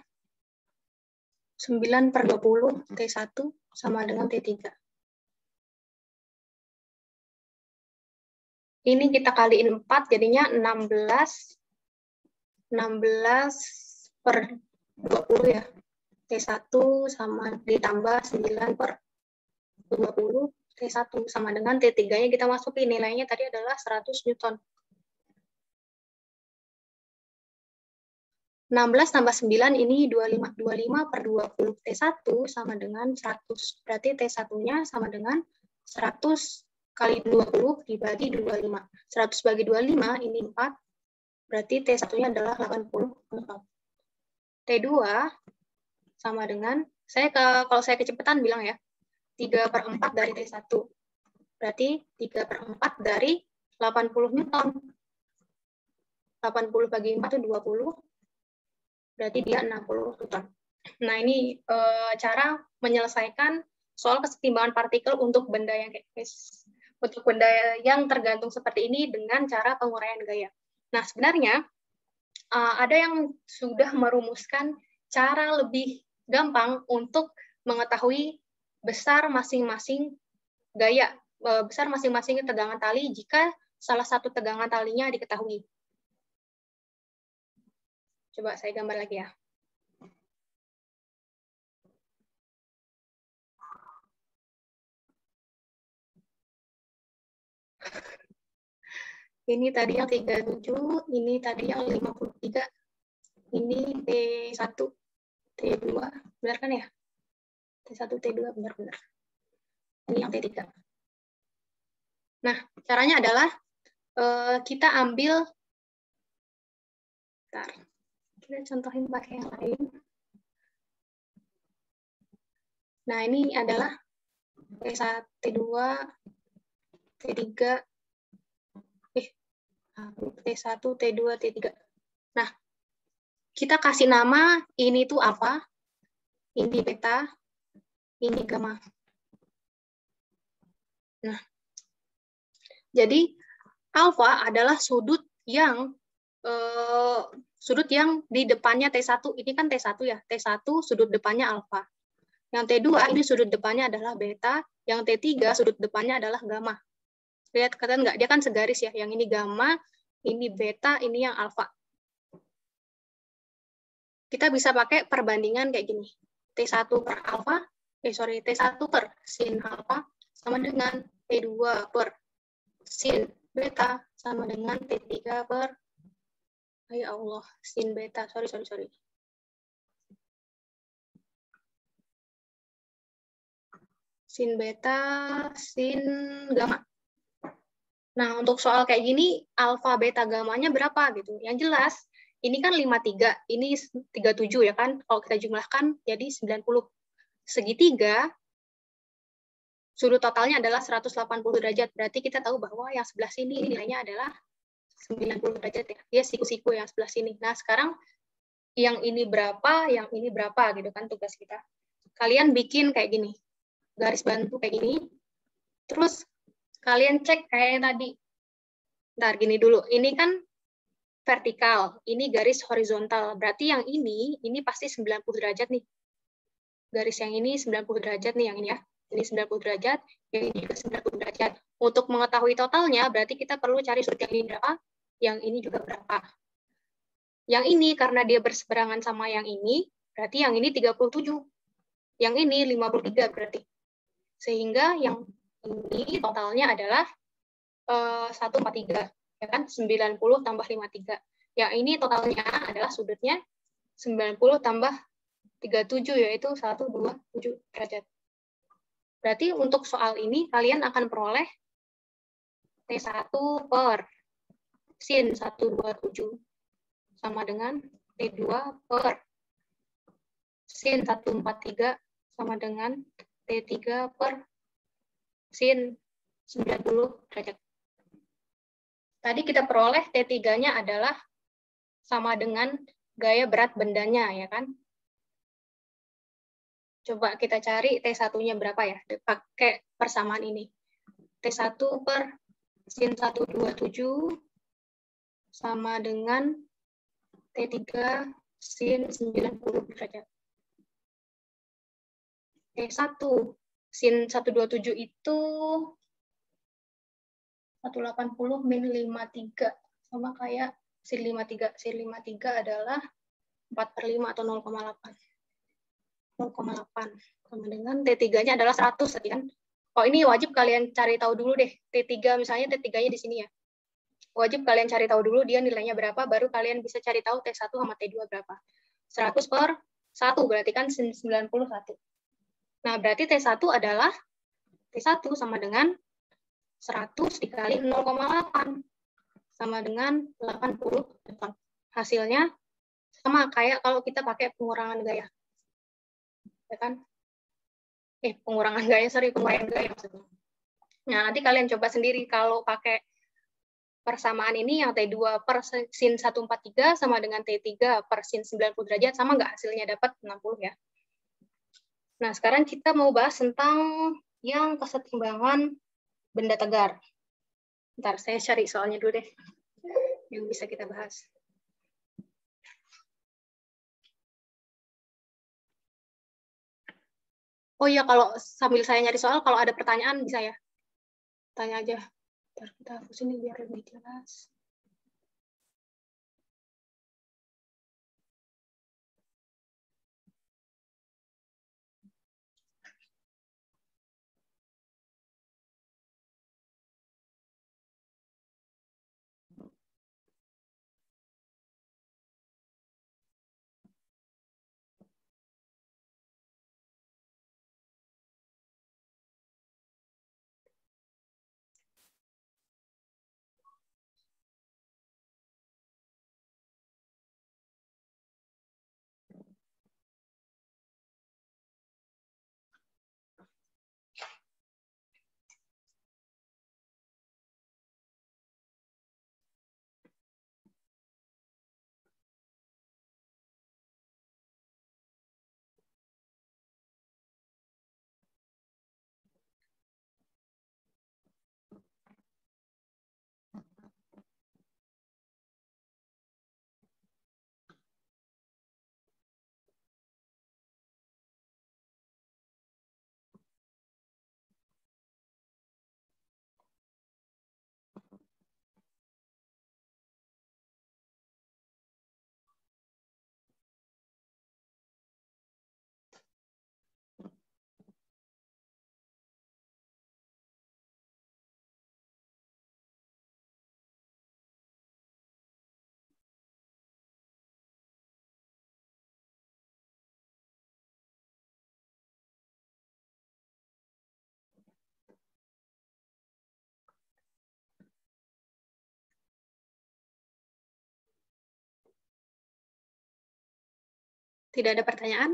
9/20 T1 sama dengan T3. Ini kita kaliin 4, jadinya 16 per 20 ya. T1 sama ditambah 9 per 20, T1 sama dengan T3-nya kita masukin. Nilainya tadi adalah 100 Newton. 16 tambah 9 ini 25. 25 per 20 T1 sama dengan 100. Berarti T1-nya sama dengan 100 kali 20 dibagi 25. 100 bagi 25 ini 4. Berarti T1-nya adalah 80 Newton. T2 sama dengan, kalau saya kecepatan bilang ya, 3/4 dari T1. Berarti 3/4 dari 80 Newton. 80 bagi 4 itu 20. Berarti dia 60 Newton. Nah, ini cara menyelesaikan soal kesetimbangan partikel untuk benda yang tergantung seperti ini dengan cara penguraian gaya. Nah, sebenarnya ada yang sudah merumuskan cara lebih gampang untuk mengetahui besar masing-masing gaya, besar masing-masing tegangan tali jika salah satu tegangan talinya diketahui. Coba saya gambar lagi ya. Ini tadi yang 37, ini tadi yang 53, ini T1, T2, benar kan ya? T1, T2, benar-benar. Ini yang T3. Nah, caranya adalah kita ambil, kita contohin pakai yang lain. Nah, ini adalah T1, T2, T3, T1, T2, T3. Nah, kita kasih nama, ini tuh apa? Ini beta, ini gamma. Nah, jadi alfa adalah sudut yang di depannya T1. Ini kan T1 ya. T1 sudut depannya alfa. Yang T2 ini sudut depannya adalah beta. Yang T3 sudut depannya adalah gamma. Lihat kalian nggak? Dia kan segaris ya. Yang ini gamma, ini beta, ini yang alfa. Kita bisa pakai perbandingan kayak gini. T1 per alfa, T1 per sin alfa sama dengan T2 per sin beta sama dengan T3 per, ya Allah, sin beta, sorry. Sin beta, sin gamma. Nah, untuk soal kayak gini, alfa, beta, gamanya berapa gitu. Yang jelas, ini kan 53, ini 37 ya kan. Kalau kita jumlahkan jadi 90. Segitiga, sudut totalnya adalah 180 derajat. Berarti kita tahu bahwa yang sebelah sini nilainya adalah 90 derajat ya. Dia siku-siku yang sebelah sini. Nah, sekarang yang ini berapa, yang ini berapa gitu kan tugas kita. Kalian bikin kayak gini. Garis bantu kayak gini. Terus kalian cek kayak yang tadi. Ntar gini dulu. Ini kan vertikal. Ini garis horizontal. Berarti yang ini pasti 90 derajat nih. Garis yang ini 90 derajat nih yang ini ya. Ini 90 derajat, yang ini juga 90 derajat. Untuk mengetahui totalnya, berarti kita perlu cari sudut yang ini berapa, yang ini juga berapa. Yang ini, karena dia berseberangan sama yang ini, berarti yang ini 37. Yang ini 53 berarti. Sehingga yang ini totalnya adalah 143. Ya kan? 90 tambah 53. Yang ini totalnya adalah sudutnya 90 tambah 37, yaitu 127 derajat. Berarti untuk soal ini kalian akan peroleh T1 per sin 127 sama dengan T2 per sin 143 sama dengan T3 per sin 90 derajat. Tadi kita peroleh T3-nya adalah sama dengan gaya berat bendanya, ya kan? Coba kita cari T1-nya berapa ya, pakai persamaan ini. T1 per sin 127 sama dengan T3 sin 90 derajat. T1 sin 127 itu 180 min 53 sama kayak sin 53. Sin 53 adalah 4/5 atau 0,8. 0,8 sama dengan T3-nya adalah 100 tadi kan. Oh, ini wajib kalian cari tahu dulu deh. T3 misalnya T3-nya di sini ya. Wajib kalian cari tahu dulu dia nilainya berapa, baru kalian bisa cari tahu T1 sama T2 berapa. 100/1 berarti kan 91. Nah, berarti T1 adalah T1 sama dengan 100 dikali 0,8 sama dengan 88. Hasilnya sama kayak kalau kita pakai pengurangan gaya. Ya kan? Pengurangan gaya maksudnya. Nah, nanti kalian coba sendiri kalau pakai persamaan ini yang T2 per sin 143 sama dengan T3 per sin 90 derajat, sama nggak hasilnya dapat 60 ya. Nah, sekarang kita mau bahas tentang yang kesetimbangan benda tegar. Bentar, saya cari soalnya dulu deh yang bisa kita bahas. Oh iya, kalau sambil saya nyari soal, kalau ada pertanyaan bisa ya? Tanya aja. Bentar, kita hapus ini biar lebih jelas. Tidak ada pertanyaan?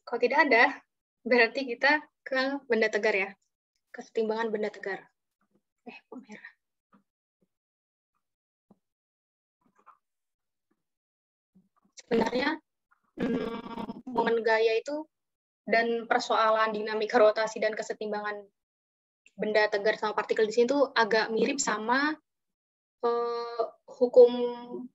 Kalau tidak ada, berarti kita ke benda tegar ya. Kesetimbangan benda tegar. Merah. Sebenarnya, momen gaya itu dan persoalan dinamika rotasi dan kesetimbangan benda tegar sama partikel di sini tuh agak mirip sama hukum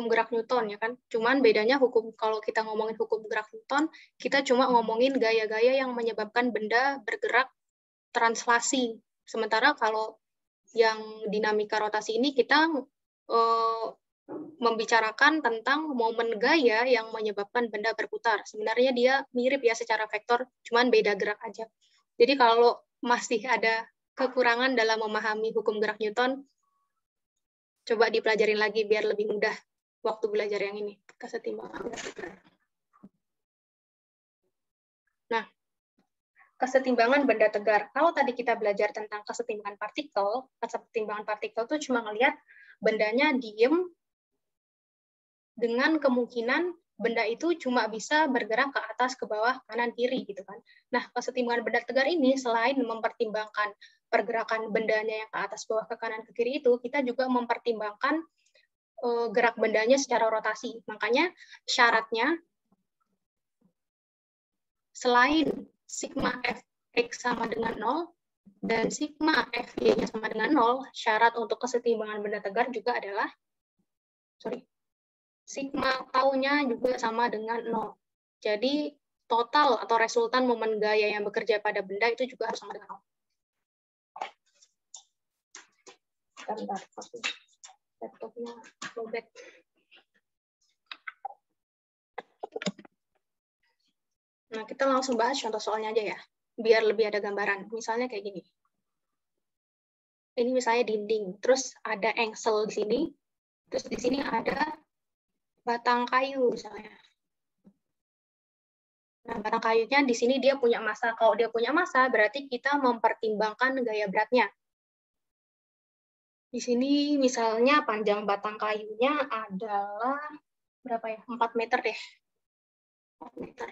gerak Newton ya kan. Cuman bedanya kalau kita ngomongin hukum gerak Newton, kita cuma ngomongin gaya-gaya yang menyebabkan benda bergerak translasi. Sementara kalau yang dinamika rotasi ini kita membicarakan tentang momen gaya yang menyebabkan benda berputar. Sebenarnya dia mirip ya secara vektor, cuman beda gerak aja. Jadi kalau masih ada kekurangan dalam memahami hukum gerak Newton, coba dipelajarin lagi biar lebih mudah waktu belajar yang ini, kesetimbangan benda tegar. Nah, kesetimbangan benda tegar. Kalau tadi kita belajar tentang kesetimbangan partikel itu cuma ngelihat bendanya diem dengan kemungkinan benda itu cuma bisa bergerak ke atas, ke bawah, kanan, kiri gitu kan. Nah, kesetimbangan benda tegar ini selain mempertimbangkan pergerakan bendanya yang ke atas, bawah, ke kanan, ke kiri itu, kita juga mempertimbangkan gerak bendanya secara rotasi. Makanya syaratnya selain sigma Fx sama dengan 0 dan sigma Fy-nya sama dengan 0, syarat untuk kesetimbangan benda tegar juga adalah sigma tau-nya juga sama dengan 0. Jadi total atau resultan momen gaya yang bekerja pada benda itu juga harus sama dengan 0. Bentar, aku laptopnya lowbat. Nah, kita langsung bahas contoh soalnya aja ya, biar lebih ada gambaran. Misalnya kayak gini. Ini misalnya dinding, terus ada engsel di sini, terus di sini ada batang kayu misalnya. Nah, batang kayunya di sini dia punya massa. Kalau dia punya massa, berarti kita mempertimbangkan gaya beratnya. Di sini misalnya panjang batang kayunya adalah berapa ya? 4 meter deh. 4 meter.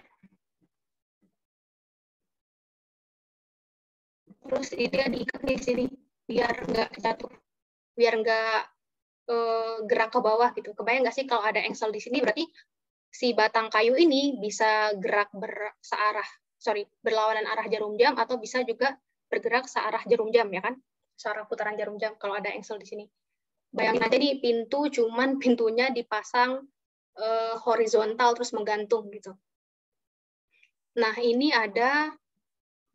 Terus dia diikat di sini biar nggak jatuh, biar nggak gerak ke bawah gitu. Kebayang nggak sih kalau ada engsel di sini, berarti si batang kayu ini bisa gerak berlawanan arah jarum jam, atau bisa juga bergerak searah jarum jam, ya kan? Searah putaran jarum jam kalau ada engsel di sini. Bayangin aja nih, cuman pintunya dipasang horizontal terus menggantung gitu. Nah, ini ada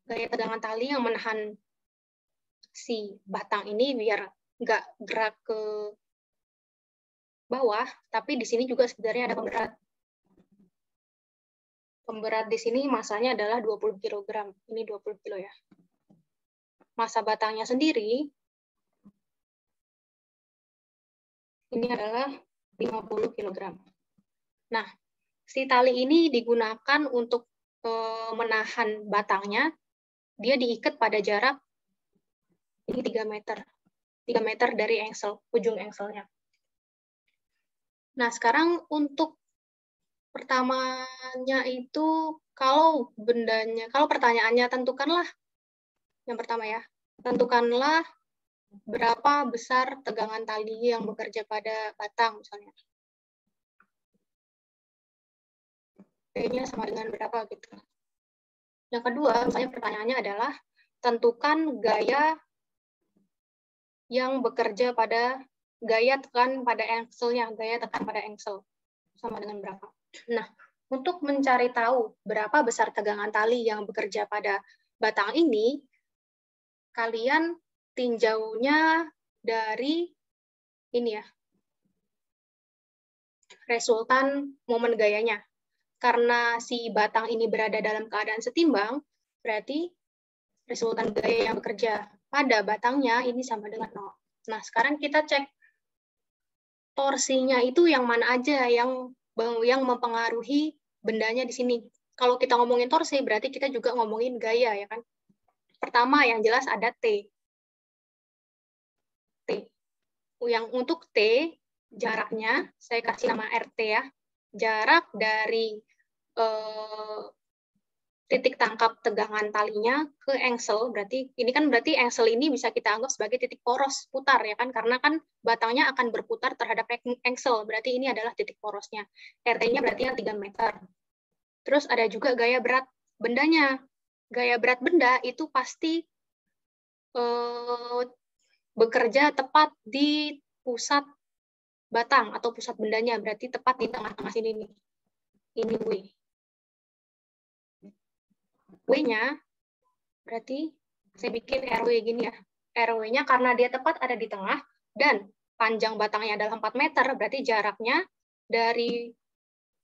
gaya tegangan tali yang menahan si batang ini biar nggak gerak ke bawah, tapi di sini juga sebenarnya ada pemberat. Pemberat di sini masanya adalah 20 kg. Ini 20 kilo ya. Massa batangnya sendiri ini adalah 50 kg. Nah, si tali ini digunakan untuk menahan batangnya. Dia diikat pada jarak ini 3 meter. 3 meter dari engsel, ujung engselnya. Nah, sekarang untuk pertamanya itu, kalau pertanyaannya tentukanlah, yang pertama ya, tentukanlah berapa besar tegangan tali yang bekerja pada batang misalnya. P-nya sama dengan berapa gitu. Yang kedua, misalnya pertanyaannya adalah tentukan gaya yang bekerja pada gaya tekan pada engselnya, gaya tekan pada engsel sama dengan berapa. Nah, untuk mencari tahu berapa besar tegangan tali yang bekerja pada batang ini, kalian tinjaunya dari ini ya, resultan momen gayanya. Karena si batang ini berada dalam keadaan setimbang, berarti resultan gaya yang bekerja pada batangnya ini sama dengan 0. Nah, sekarang kita cek torsinya itu yang mana aja yang mempengaruhi bendanya di sini. Kalau kita ngomongin torsi, berarti kita juga ngomongin gaya, ya kan? Pertama, yang jelas ada T. Yang untuk T, jaraknya, saya kasih nama RT ya. Jarak dari titik tangkap tegangan talinya ke engsel, berarti engsel ini bisa kita anggap sebagai titik poros putar, ya kan? Karena kan batangnya akan berputar terhadap engsel, berarti ini adalah titik porosnya. RT-nya berarti yang 3 meter. Terus ada juga gaya berat bendanya. Gaya berat benda itu pasti bekerja tepat di pusat batang atau pusat bendanya, berarti tepat di tengah-tengah sini nih. Ini W. W-nya berarti saya bikin RW gini ya. RW-nya karena dia tepat ada di tengah dan panjang batangnya adalah 4 meter, berarti jaraknya dari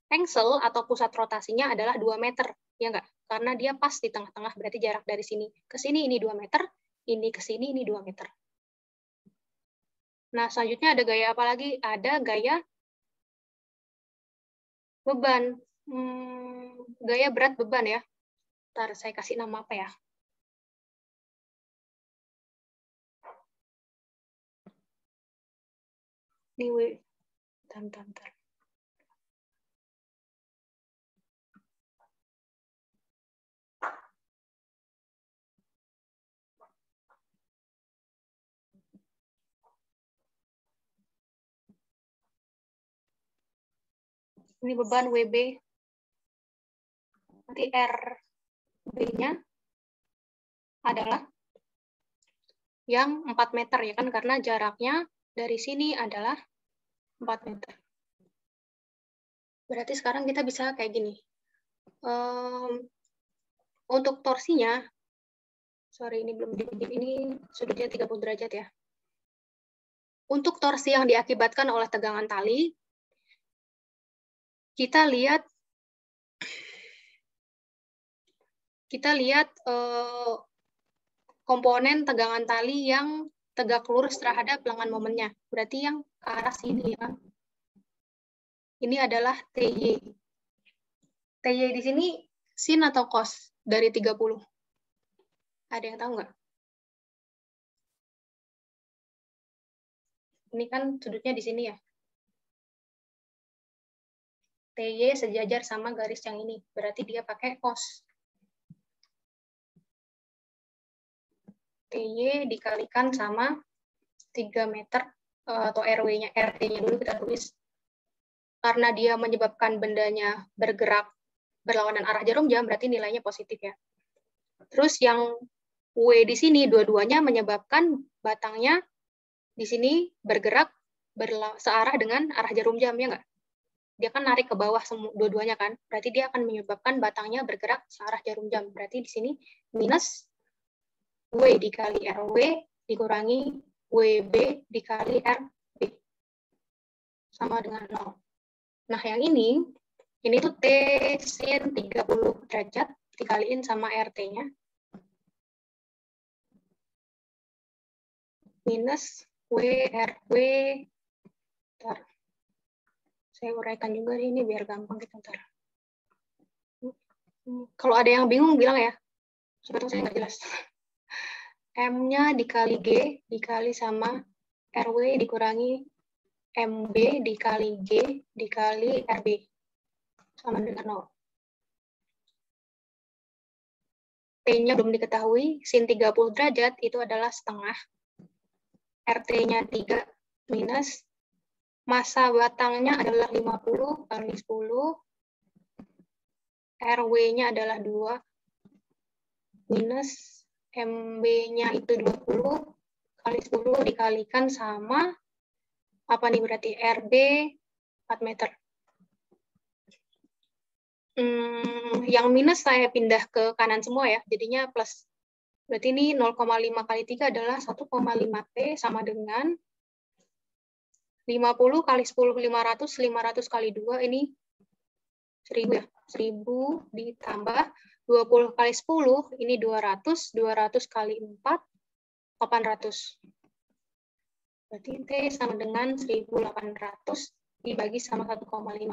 engsel atau pusat rotasinya adalah 2 meter. Ya enggak? Karena dia pas di tengah-tengah, berarti jarak dari sini ke sini ini 2 meter, ini ke sini ini 2 meter. Nah, selanjutnya ada gaya apa lagi? Ada gaya beban. Gaya berat beban ya. Ntar saya kasih nama apa ya? Ini bentar. Ini beban WB. Nanti RB-nya adalah yang 4 meter ya kan, karena jaraknya dari sini adalah 4 meter. Berarti sekarang kita bisa kayak gini. Untuk torsinya, sorry ini belum dibikin, ini sudutnya 30 derajat ya. Untuk torsi yang diakibatkan oleh tegangan tali, kita lihat komponen tegangan tali yang tegak lurus terhadap lengan momennya. Berarti yang ke arah sini ya. Ini adalah TY. TY di sini sin atau cos dari 30? Ada yang tahu nggak? Ini kan sudutnya di sini ya. TY sejajar sama garis yang ini. Berarti dia pakai cos. TY dikalikan sama 3 meter atau RW-nya, RT-nya dulu kita tulis. Karena dia menyebabkan bendanya bergerak berlawanan arah jarum jam, berarti nilainya positif ya. Terus yang W di sini dua-duanya menyebabkan batangnya di sini bergerak searah dengan arah jarum jam, ya nggak? Dia kan narik ke bawah dua-duanya kan, berarti dia akan menyebabkan batangnya bergerak searah jarum jam. Berarti di sini minus W dikali RW dikurangi WB dikali RB. Sama dengan 0. Nah, yang ini tuh T sin 30 derajat dikaliin sama RT-nya. Minus WRW. Bentar. Saya uraikan juga ini biar gampang kita ntar. Kalau ada yang bingung bilang ya. Siapa tahu saya nggak jelas. M-nya dikali G dikali sama RW dikurangi MB dikali G dikali RB. Sama dengan 0. T-nya belum diketahui. Sin 30 derajat itu adalah setengah. RT-nya 3 minus massa batangnya adalah 50 kali 10. RW-nya adalah 2 minus MB-nya itu 20 kali 10 dikalikan sama apa nih berarti RB 4 meter. Yang minus saya pindah ke kanan semua ya, jadinya plus. Berarti ini 0,5 kali 3 adalah 1,5 T sama dengan 50 kali 10, 500, 500 kali 2, ini 1000 ya. 1000 ditambah 20 kali 10, ini 200, 200 kali 4, 800. Berarti T sama dengan 1800 dibagi sama 1,5.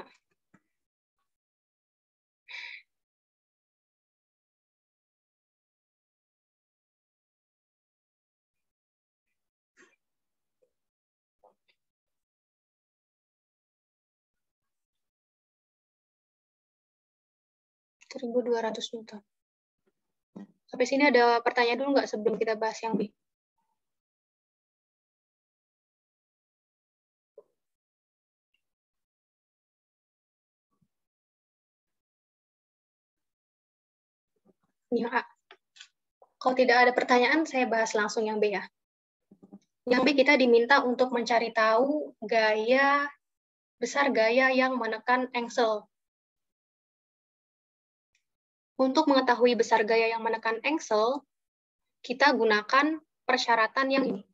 $1.200 Newton. Sampai sini ada pertanyaan dulu nggak sebelum kita bahas yang B? Yang A. Kalau tidak ada pertanyaan, saya bahas langsung yang B ya. Yang B kita diminta untuk mencari tahu besar gaya yang menekan engsel. Untuk mengetahui besar gaya yang menekan engsel, kita gunakan persyaratan yang ini.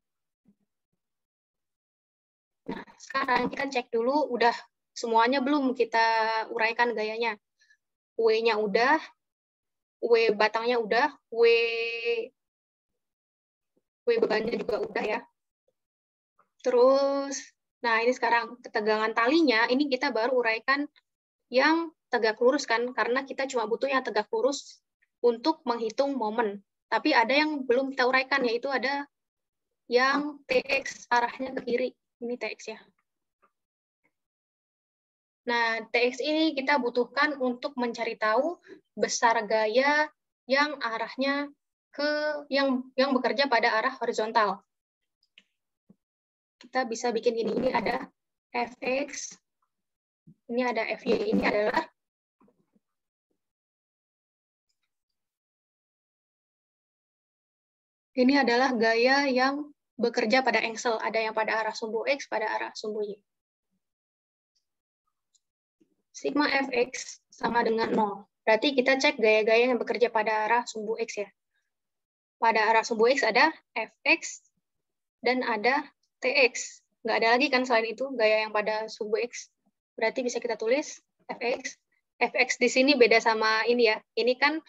Nah, sekarang kita cek dulu udah semuanya belum kita uraikan gayanya. W-nya udah, W batangnya udah, W bebannya juga udah ya. Terus, nah ini sekarang ketegangan talinya, ini kita baru uraikan yang tegak lurus kan, karena kita cuma butuh yang tegak lurus untuk menghitung momen. Tapi ada yang belum kita uraikan, yaitu ada yang TX arahnya ke kiri. Ini TX ya. Nah, TX ini kita butuhkan untuk mencari tahu besar gaya yang arahnya yang bekerja pada arah horizontal. Kita bisa bikin ini ada Fx, ini ada Fy, ini adalah gaya yang bekerja pada engsel, ada yang pada arah sumbu X, pada arah sumbu Y. Sigma Fx sama dengan 0. Berarti kita cek gaya-gaya yang bekerja pada arah sumbu X ya. Pada arah sumbu X ada Fx dan ada Tx. Nggak ada lagi kan selain itu, gaya yang pada subu X. Berarti bisa kita tulis Fx. Fx di sini beda sama ini ya. Ini kan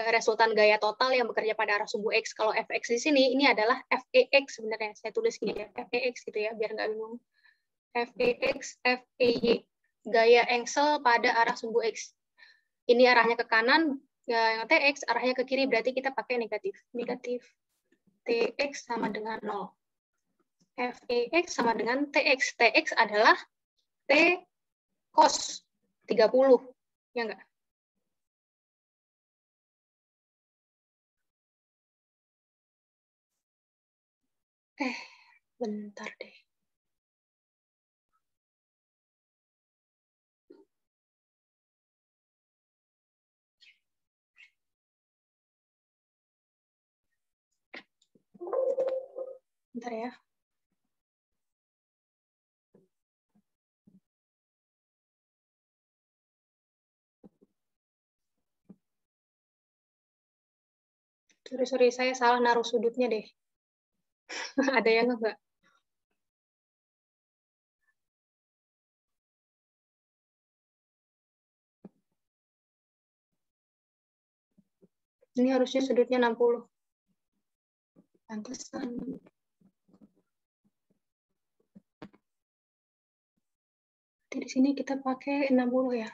resultan gaya total yang bekerja pada arah subu X. Kalau Fx di sini, ini adalah Fex sebenarnya. Saya tulis gini ya, Fex gitu ya, biar nggak bingung. Fex, Fey. Gaya engsel pada arah subu X. Ini arahnya ke kanan, yang Tx arahnya ke kiri, berarti kita pakai negatif. Negatif. Tx sama dengan 0. Fex sama dengan Tx. Tx adalah T cos 30. Ya enggak? Bentar deh. Bentar ya. Sorry, saya salah naruh sudutnya deh. Ada yang enggak? Ini harusnya sudutnya 60. Pantesan. Di sini kita pakai 60 ya.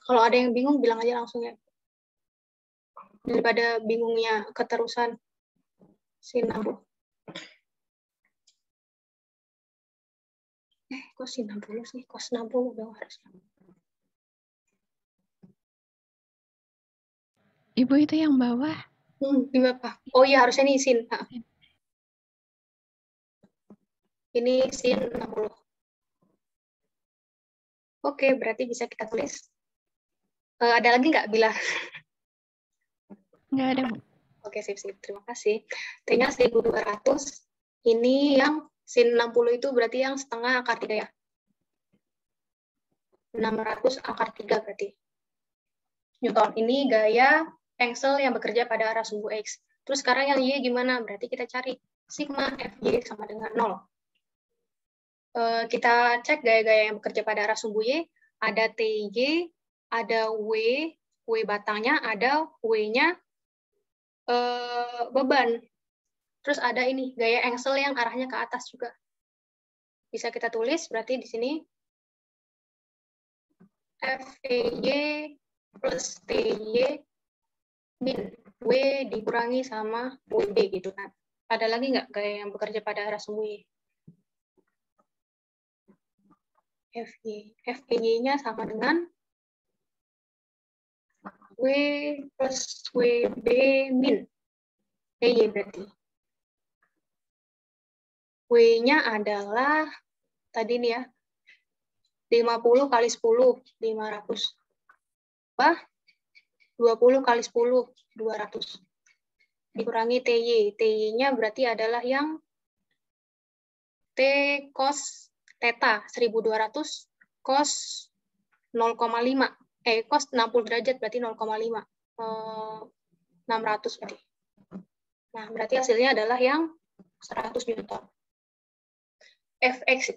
Kalau ada yang bingung, bilang aja langsung ya. Daripada bingungnya keterusan. Sin 60. Kok sin 60 sih? Cos 60 dong harusnya. Ibu itu yang bawah. Gimana? Oh iya, harusnya ini sin. Ini sin 60. Oke, berarti bisa kita tulis. Ada lagi nggak, Bila? Nggak ada, Bu. Oke, sip. Terima kasih. T-nya 1200. Ini yang sin 60 itu berarti yang setengah akar 3 ya? 600 akar 3 berarti. Newton. Ini gaya engsel yang bekerja pada arah sumbu X. Terus sekarang yang Y gimana? Berarti kita cari sigma Fy sama dengan 0. Kita cek gaya-gaya yang bekerja pada arah sumbu Y. Ada Ty, ada W batangnya, ada W-nya beban. Terus ada ini, gaya engsel yang arahnya ke atas juga. Bisa kita tulis, berarti di sini Fy plus Ty min W dikurangi sama WB gitu kan. Ada lagi nggak gaya yang bekerja pada arah sumbu Y? Fy-nya sama dengan W plus WB min Ty berarti. W-nya adalah tadi nih ya, 50 kali 10, 500. 20 kali 10, 200. Dikurangi Ty. Ty-nya berarti adalah yang T cos theta, 1200 cos 0,5. Cos 60 derajat berarti 0,5. 600 berarti. Nah, berarti hasilnya adalah yang 100 Newton. Fex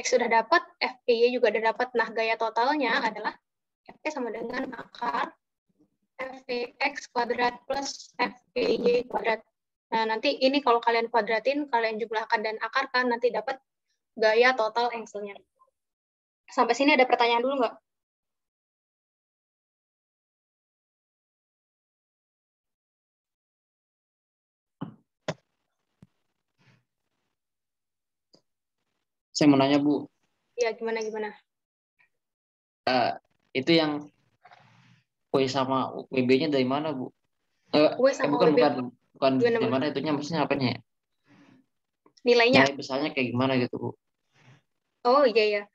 sudah dapat, Fy juga sudah dapat. Nah, gaya totalnya adalah Fe sama dengan akar Fex kuadrat plus Fy kuadrat. Nah, nanti ini kalau kalian kuadratin, kalian jumlahkan dan akarkan, nanti dapat gaya total engselnya. Sampai sini ada pertanyaan dulu nggak? Saya mau nanya, Bu. Ya, gimana? Itu yang W sama WB-nya dari mana, Bu? W sama bukan dari mana itunya, maksudnya apanya ya? Nilainya? Nilai besarnya kayak gimana gitu, Bu? Oh iya.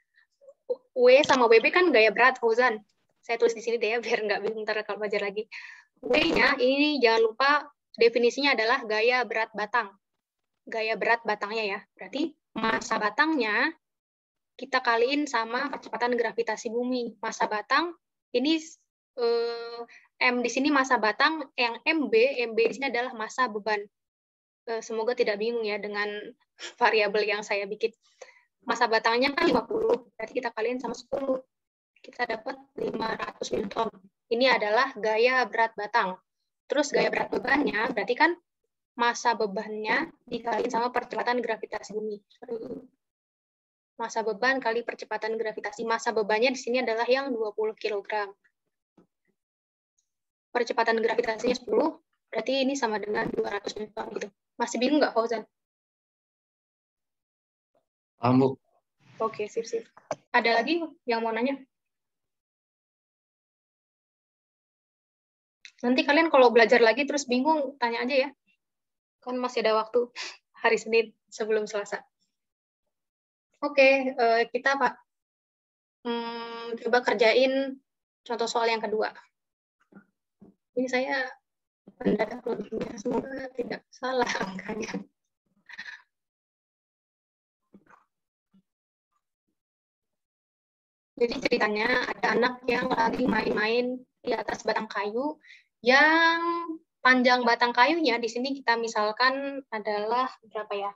W sama WB kan gaya berat, Fauzan. Saya tulis di sini deh ya, biar nggak bingung ntar kalau belajar lagi. W-nya ini jangan lupa definisinya adalah gaya berat batang. Gaya berat batangnya ya. Berarti massa batangnya kita kaliin sama percepatan gravitasi bumi. Massa batang, ini M di sini massa batang, yang MB di sini adalah massa beban. Semoga tidak bingung ya dengan variabel yang saya bikin. Massa batangnya kan 50, berarti kita kaliin sama 10. Kita dapat 500 Newton. Ini adalah gaya berat batang. Terus gaya berat bebannya, berarti kan massa bebannya dikaliin sama percepatan gravitasi bumi. Massa beban kali percepatan gravitasi. Massa bebannya di sini adalah yang 20 kg. Percepatan gravitasinya 10, berarti ini sama dengan 200 Newton gitu. Masih bingung nggak, Fauzan? Paham, Bu. Oke, sip. Ada lagi yang mau nanya? Nanti kalian kalau belajar lagi terus bingung, tanya aja ya. Kan masih ada waktu hari Senin sebelum Selasa. Oke, kita Pak coba kerjain contoh soal yang kedua. Ini saya mendadak loadingnya, semoga tidak salah angkanya. Jadi ceritanya ada anak yang lagi main-main di atas batang kayu, yang panjang batang kayunya di sini kita misalkan adalah berapa ya?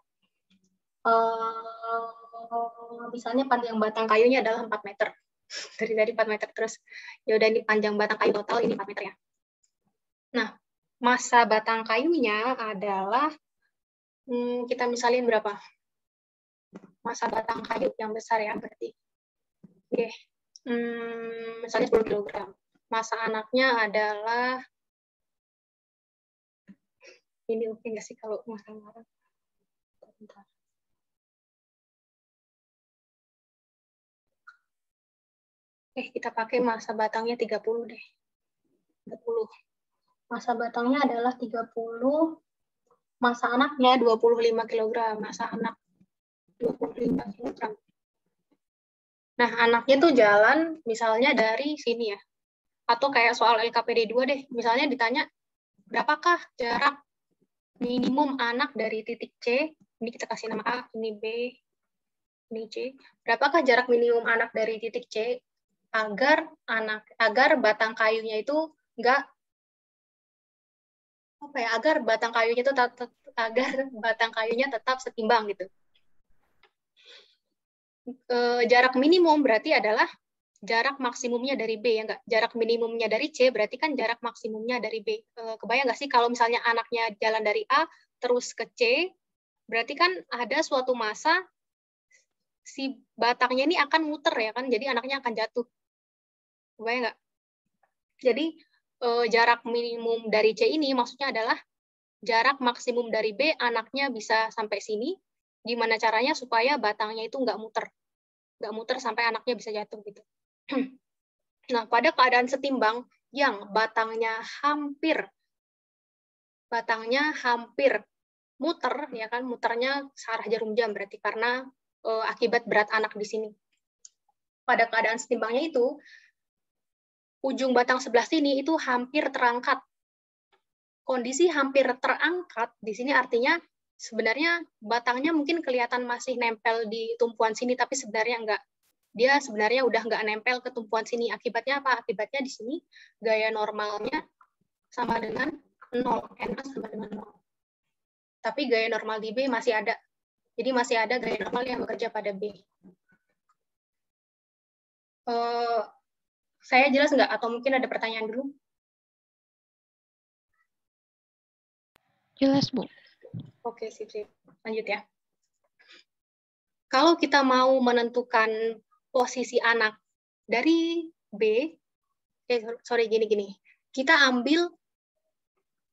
Misalnya panjang batang kayunya adalah 4 meter. Dari 4 meter terus. Ya udah, ini panjang batang kayu total ini 4 meter ya. Nah, massa batang kayunya adalah kita misalin berapa? Massa batang kayu yang besar ya berarti. Oke. Misalnya 10 kg. Massa anaknya adalah ini, oke nggak sih kalau marah-marah? Bentar. Kita pakai massa batangnya 30 deh. 30. Massa batangnya adalah 30. Massa anaknya 25 kg. Massa anak 25 kg. Nah, anaknya tuh jalan misalnya dari sini ya. Atau kayak soal LKPD 2 deh. Misalnya ditanya, berapakah jarak minimum anak dari titik C? Ini kita kasih nama A, ini B, ini C. Berapakah jarak minimum anak dari titik C agar batang kayunya itu enggak agar batang kayunya itu tetap setimbang gitu. Jarak minimum berarti adalah jarak maksimumnya dari B ya enggak? Jarak minimumnya dari C berarti kan jarak maksimumnya dari B. Kebayang nggak sih kalau misalnya anaknya jalan dari A terus ke C, berarti kan ada suatu masa si batangnya ini akan muter ya kan, jadi anaknya akan jatuh. Kebayang nggak? Jadi jarak minimum dari C ini maksudnya adalah jarak maksimum dari B, anaknya bisa sampai sini, gimana caranya supaya batangnya itu nggak muter sampai anaknya bisa jatuh gitu. Nah, pada keadaan setimbang yang batangnya hampir muter, ya kan, muternya searah jarum jam berarti karena akibat berat anak di sini. Pada keadaan setimbangnya itu, ujung batang sebelah sini itu hampir terangkat. Kondisi hampir terangkat di sini artinya sebenarnya batangnya mungkin kelihatan masih nempel di tumpuan sini, tapi sebenarnya enggak. Dia sebenarnya udah nggak nempel ke tumpuan sini. Akibatnya apa? Akibatnya di sini gaya normalnya sama dengan 0. N sama dengan 0. Tapi gaya normal di B masih ada. Jadi masih ada gaya normal yang bekerja pada B. Saya jelas nggak? Atau mungkin ada pertanyaan dulu? Jelas, Bu. Oke, sip. Lanjut ya. Kalau kita mau menentukan posisi anak dari B, gini. Kita ambil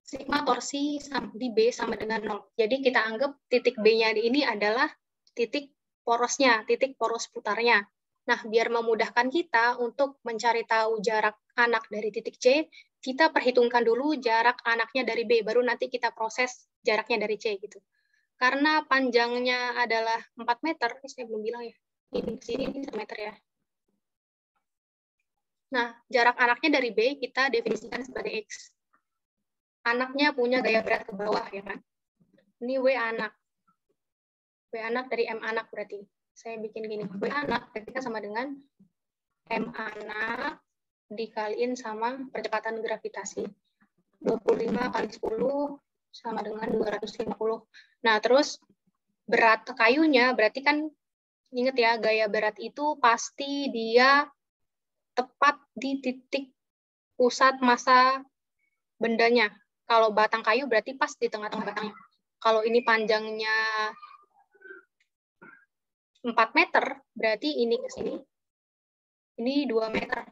sigma torsi di B sama dengan 0. Jadi kita anggap titik B-nya ini adalah titik porosnya, titik poros putarnya. Nah, biar memudahkan kita untuk mencari tahu jarak anak dari titik C, kita perhitungkan dulu jarak anaknya dari B, baru nanti kita proses jaraknya dari C gitu. Karena panjangnya adalah 4 meter, saya belum bilang ya, ini 1 meter ya. Nah, jarak anaknya dari B kita definisikan sebagai X. Anaknya punya gaya berat ke bawah, ya kan? Ini W anak. W anak dari M anak berarti. Saya bikin gini, W anak berarti kan sama dengan M anak dikaliin sama percepatan gravitasi. 25 kali 10 sama dengan 250. Nah, terus berat kayunya berarti kan, ingat ya, gaya berat itu pasti dia tepat di titik pusat massa bendanya. Kalau batang kayu berarti pas di tengah-tengah batangnya. Kalau ini panjangnya 4 meter, berarti ini ke sini. Ini 2 meter.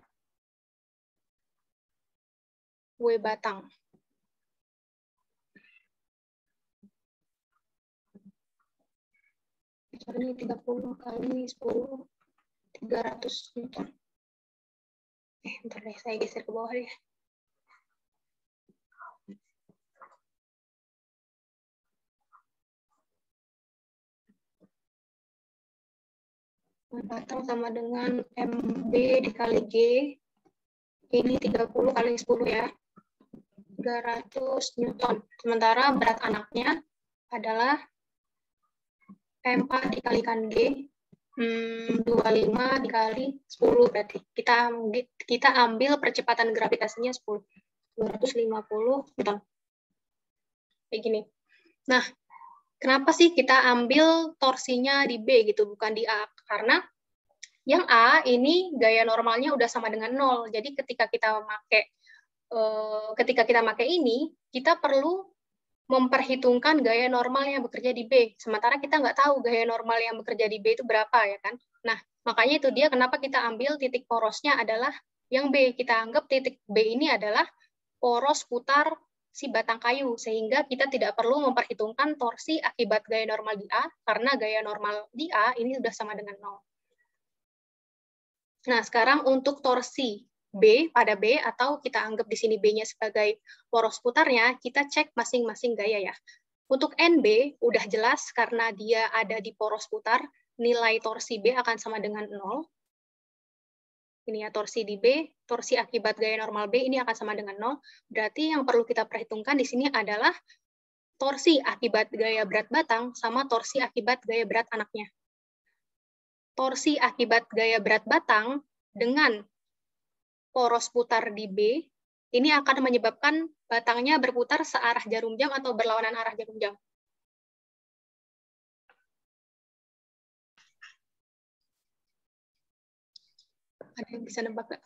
W batang. Ini 30 kali 10, 300 Newton. Bentar deh, saya geser ke bawah ya. Batang sama dengan MB dikali G. Ini 30 kali 10 ya. 300 Newton. Sementara berat anaknya adalah M4 dikalikan G. 25 dikali 10 berarti. Kita ambil percepatan gravitasinya 10. 250 Newton. Kayak gini. Nah, kenapa sih kita ambil torsinya di B gitu, bukan di A? Karena yang A ini gaya normalnya udah sama dengan 0. Jadi ketika kita pakai ini, kita perlu memperhitungkan gaya normal yang bekerja di B. Sementara kita nggak tahu gaya normal yang bekerja di B itu berapa, ya kan? Nah, makanya itu dia kenapa kita ambil titik porosnya adalah yang B. Kita anggap titik B ini adalah poros putar si batang kayu, sehingga kita tidak perlu memperhitungkan torsi akibat gaya normal di A, karena gaya normal di A ini sudah sama dengan 0. Nah, sekarang untuk torsi B pada B, atau kita anggap di sini B-nya sebagai poros putarnya, kita cek masing-masing gaya ya. Untuk NB, udah jelas karena dia ada di poros putar, nilai torsi B akan sama dengan 0. Ini ya, torsi di B, torsi akibat gaya normal B ini akan sama dengan 0. Berarti yang perlu kita perhitungkan di sini adalah torsi akibat gaya berat batang sama torsi akibat gaya berat anaknya. Torsi akibat gaya berat batang dengan poros putar di B, ini akan menyebabkan batangnya berputar searah jarum jam atau berlawanan arah jarum jam. Ada yang bisa nebak nggak?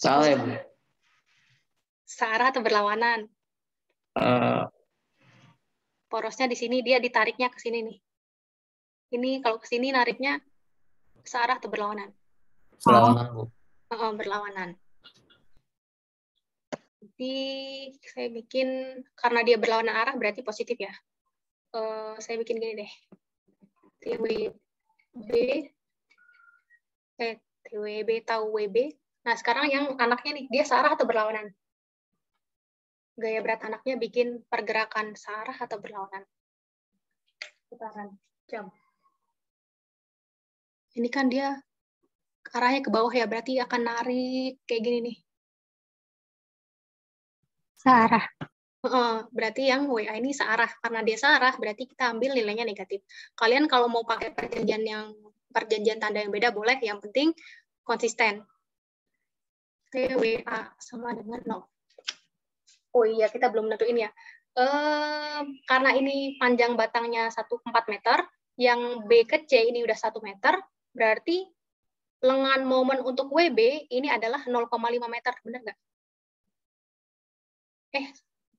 Salah ya, Bu? Searah atau berlawanan? Porosnya di sini, dia ditariknya ke sini nih. Ini kalau ke sini nariknya searah atau berlawanan? Berlawanan, Bu. Berlawanan. Jadi saya bikin, karena dia berlawanan arah berarti positif ya. Saya bikin gini deh. TWB tahu WB. Nah, sekarang yang anaknya nih, dia searah atau berlawanan? Gaya berat anaknya bikin pergerakan searah atau berlawanan? Putaran jam. Ini kan dia arahnya ke bawah ya, berarti akan narik kayak gini nih. Searah. Berarti yang WA ini searah. Karena dia searah, berarti kita ambil nilainya negatif. Kalian kalau mau pakai perjanjian tanda yang beda boleh, yang penting konsisten. TWA sama dengan 0. Oh iya, kita belum nentuin ya. Karena ini panjang batangnya 1,4 meter, yang B ke C ini udah 1 meter, berarti lengan momen untuk WB ini adalah 0,5 meter, benar nggak?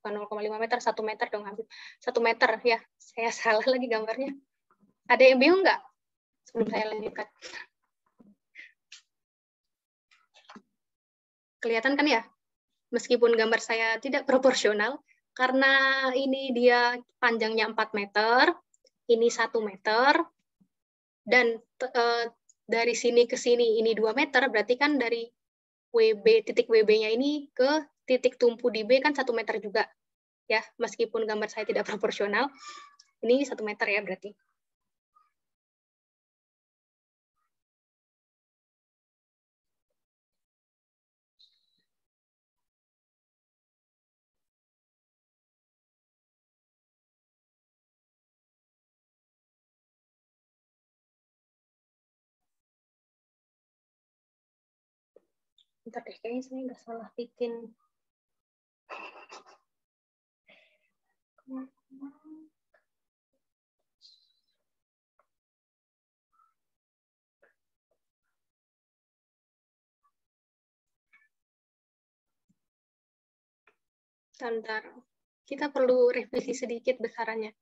Bukan 0,5 meter, 1 meter dong, hampir 1 meter ya. Saya salah lagi gambarnya. Ada yang bingung nggak? Sebelum saya lanjutkan. Kelihatan kan ya? Meskipun gambar saya tidak proporsional, karena ini dia panjangnya 4 meter, ini 1 meter, dan dari sini ke sini ini 2 meter, berarti kan dari titik WB-nya ini ke titik tumpu di B kan 1 meter juga. Ya, meskipun gambar saya tidak proporsional, ini 1 meter ya berarti. Bentar deh, kayaknya saya nggak salah bikin. Bentar, kita perlu revisi sedikit besarannya.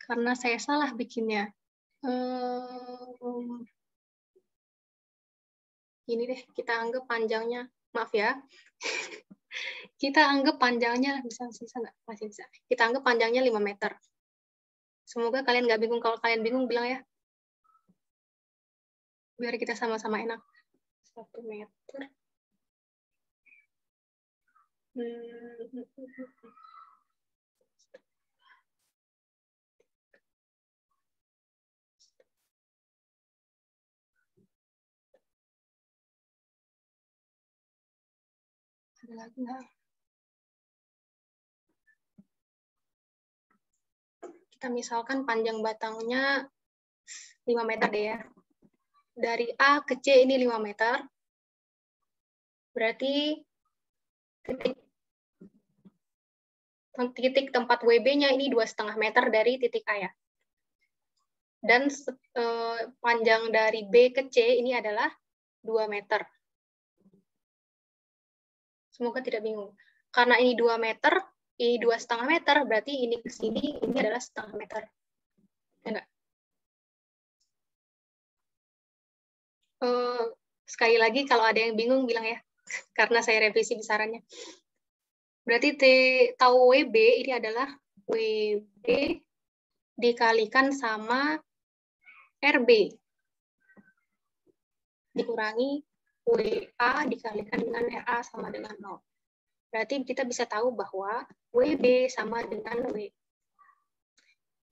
Karena saya salah bikinnya. Ini deh, kita anggap panjangnya, maaf ya. Kita anggap panjangnya, bisa nggak? Masih bisa. Kita anggap panjangnya 5 meter. Semoga kalian nggak bingung. Kalau kalian bingung, bilang ya. Biar kita sama-sama enak. 1 meter. Ada lagi nggak? Kita misalkan panjang batangnya 5 meter deh ya. Dari A ke C ini 5 meter. Berarti titik tempat WB-nya ini 2,5 meter dari titik A ya. Dan panjang dari B ke C ini adalah 2 meter. Semoga tidak bingung. Karena ini 2 meter, ini 2,5 meter, berarti ini ke sini, ini adalah 0,5 meter. Enggak? Sekali lagi, kalau ada yang bingung, bilang ya. Karena saya revisi besarannya. Berarti tahu WB ini adalah WB dikalikan sama RB. Dikurangi WA dikalikan dengan RA sama dengan 0. Berarti kita bisa tahu bahwa WB sama dengan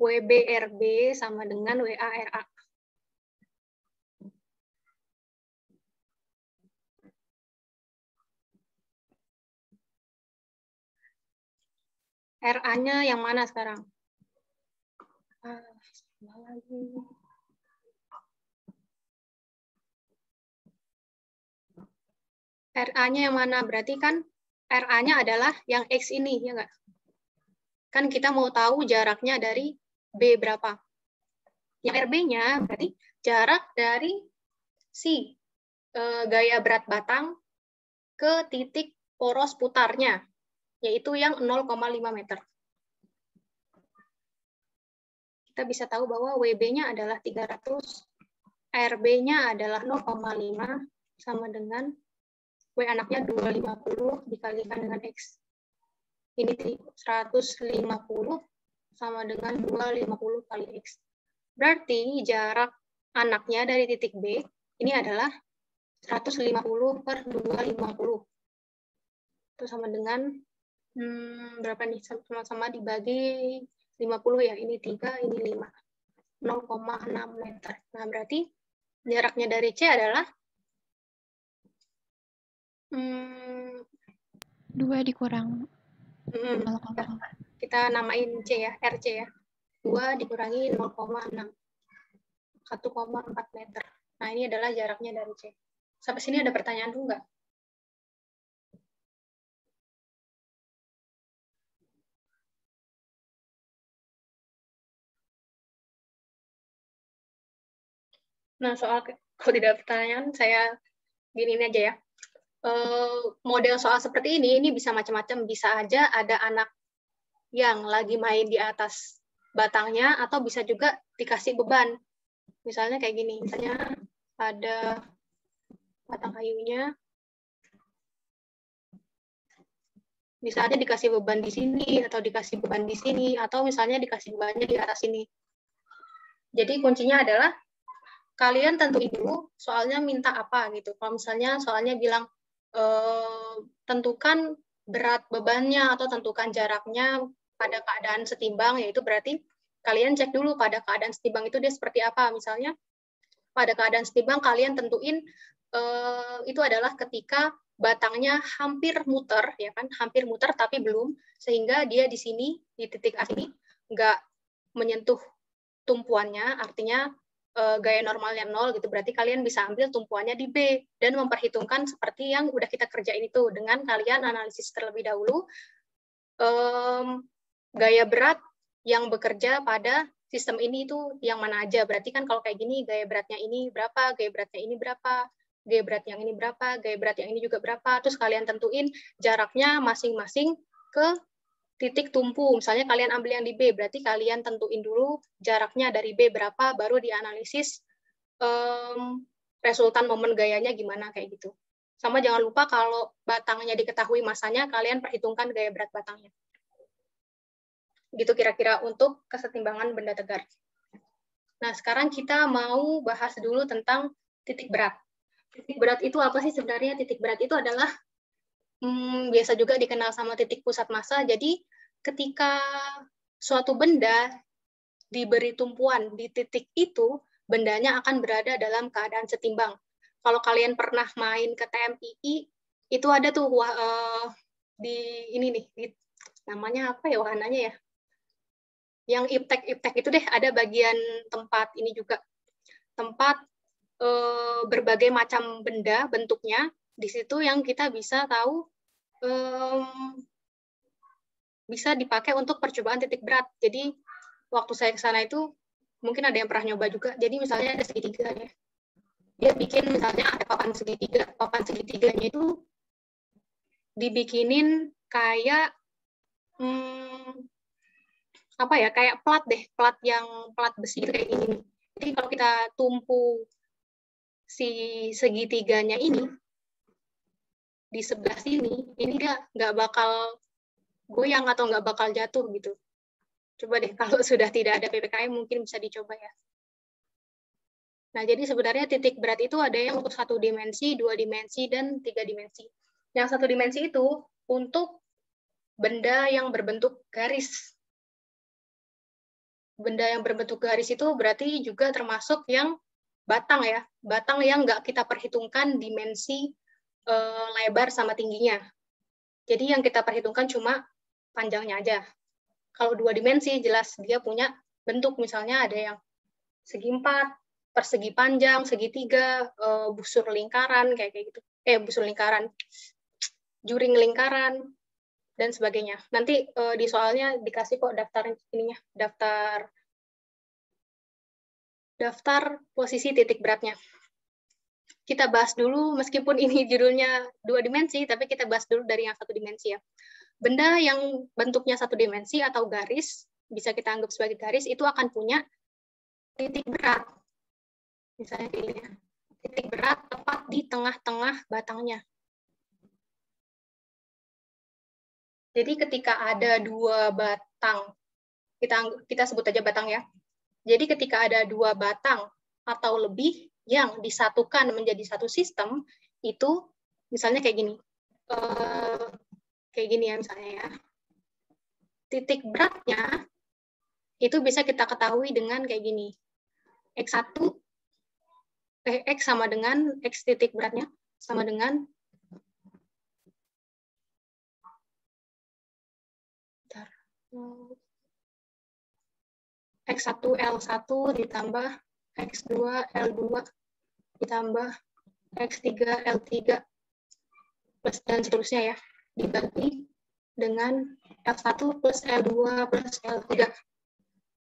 WB RB sama dengan WA RA. RA-nya yang mana sekarang? RA-nya yang mana? Berarti kan RA-nya adalah yang X ini, ya nggak? Kan kita mau tahu jaraknya dari B berapa. Yang RB-nya berarti jarak dari si gaya berat batang ke titik poros putarnya, yaitu yang 0,5 meter. Kita bisa tahu bahwa WB-nya adalah 300, RB-nya adalah 0,5, sama dengan W anaknya 250 dikalikan dengan X. Ini 150 sama dengan 250 kali X. Berarti jarak anaknya dari titik B ini adalah 150 per 250. Itu sama dengan berapa nih? Sama-sama dibagi 50 ya. Ini 3, ini 5. 0,6 meter. Nah, berarti jaraknya dari C adalah 2 dikurang 0,6. Kita namain C ya, RC ya. 2 dikurangi 0,6. 1,4 meter. Nah, ini adalah jaraknya dari C. Sampai sini ada pertanyaan dulu nggak? Nah, soal kalau tidak ada pertanyaan, saya giniin aja ya. Model soal seperti ini bisa macam-macam. Bisa aja ada anak yang lagi main di atas batangnya, atau bisa juga dikasih beban. Misalnya kayak gini, misalnya ada batang kayunya, bisa aja dikasih beban di sini, atau dikasih beban di sini, atau misalnya dikasih bebannya di atas sini. Jadi kuncinya adalah kalian tentuin dulu soalnya minta apa gitu. Kalau misalnya soalnya bilang tentukan berat bebannya atau tentukan jaraknya pada keadaan setimbang, yaitu berarti kalian cek dulu pada keadaan setimbang itu dia seperti apa. Misalnya pada keadaan setimbang kalian tentuin itu adalah ketika batangnya hampir muter, ya kan, hampir muter tapi belum, sehingga dia di sini di titik A ini nggak menyentuh tumpuannya, artinya gaya normalnya 0 gitu, berarti kalian bisa ambil tumpuannya di B dan memperhitungkan seperti yang udah kita kerjain itu dengan kalian analisis terlebih dahulu gaya berat yang bekerja pada sistem ini itu yang mana aja. Berarti kan kalau kayak gini gaya beratnya ini berapa, gaya beratnya ini berapa, gaya berat yang ini berapa, gaya berat yang ini juga berapa. Terus kalian tentuin jaraknya masing-masing ke titik tumpu. Misalnya kalian ambil yang di B, berarti kalian tentuin dulu jaraknya dari B berapa, baru dianalisis resultan momen gayanya gimana, kayak gitu. Sama jangan lupa kalau batangnya diketahui masanya, kalian perhitungkan gaya berat batangnya. Gitu kira-kira untuk kesetimbangan benda tegar. Nah, sekarang kita mau bahas dulu tentang titik berat. Titik berat itu apa sih sebenarnya? Titik berat itu adalah biasa juga dikenal sama titik pusat massa. Jadi ketika suatu benda diberi tumpuan di titik itu, bendanya akan berada dalam keadaan setimbang. Kalau kalian pernah main ke TMII, itu ada tuh di ini nih, namanya apa ya wahananya ya? Yang iptek itu deh, ada bagian tempat ini juga. Tempat berbagai macam benda bentuknya, di situ yang kita bisa tahu bisa dipakai untuk percobaan titik berat. Jadi waktu saya ke sana itu mungkin ada yang pernah nyoba juga. Jadi misalnya ada segitiga ya. Dia bikin misalnya ada papan segitiga. Papan segitiganya itu dibikinin kayak apa ya? Kayak plat deh, plat besi kayak gini. Jadi kalau kita tumpu si segitiganya ini di sebelah sini, ini dia nggak bakal goyang atau nggak bakal jatuh gitu. Coba deh, kalau sudah tidak ada PPKM mungkin bisa dicoba ya. Nah, jadi sebenarnya titik berat itu ada yang untuk 1 dimensi, 2 dimensi, dan 3 dimensi. Yang 1 dimensi itu untuk benda yang berbentuk garis. Benda yang berbentuk garis itu berarti juga termasuk yang batang ya. Batang yang nggak kita perhitungkan dimensi lebar sama tingginya. Jadi yang kita perhitungkan cuma panjangnya aja. Kalau 2 dimensi jelas dia punya bentuk, misalnya ada yang segi 4, persegi panjang, segitiga, busur lingkaran kayak gitu. Busur lingkaran, juring lingkaran dan sebagainya. Nanti di soalnya dikasih kok daftar ininya, daftar posisi titik beratnya. Kita bahas dulu, meskipun ini judulnya 2 dimensi, tapi kita bahas dulu dari yang 1 dimensi ya. Benda yang bentuknya 1 dimensi atau garis, bisa kita anggap sebagai garis, itu akan punya titik berat. Misalnya ini, titik berat tepat di tengah-tengah batangnya. Jadi ketika ada 2 batang, kita sebut aja batang ya. Jadi ketika ada 2 batang atau lebih yang disatukan menjadi satu sistem, itu misalnya kayak gini. Kayak gini ya misalnya ya. Titik beratnya itu bisa kita ketahui dengan kayak gini. X sama dengan X titik beratnya sama dengan X1 L1 ditambah X2 L2 ditambah X3 L3 plus dan seterusnya ya, dibagi dengan L1 plus L2 plus L3.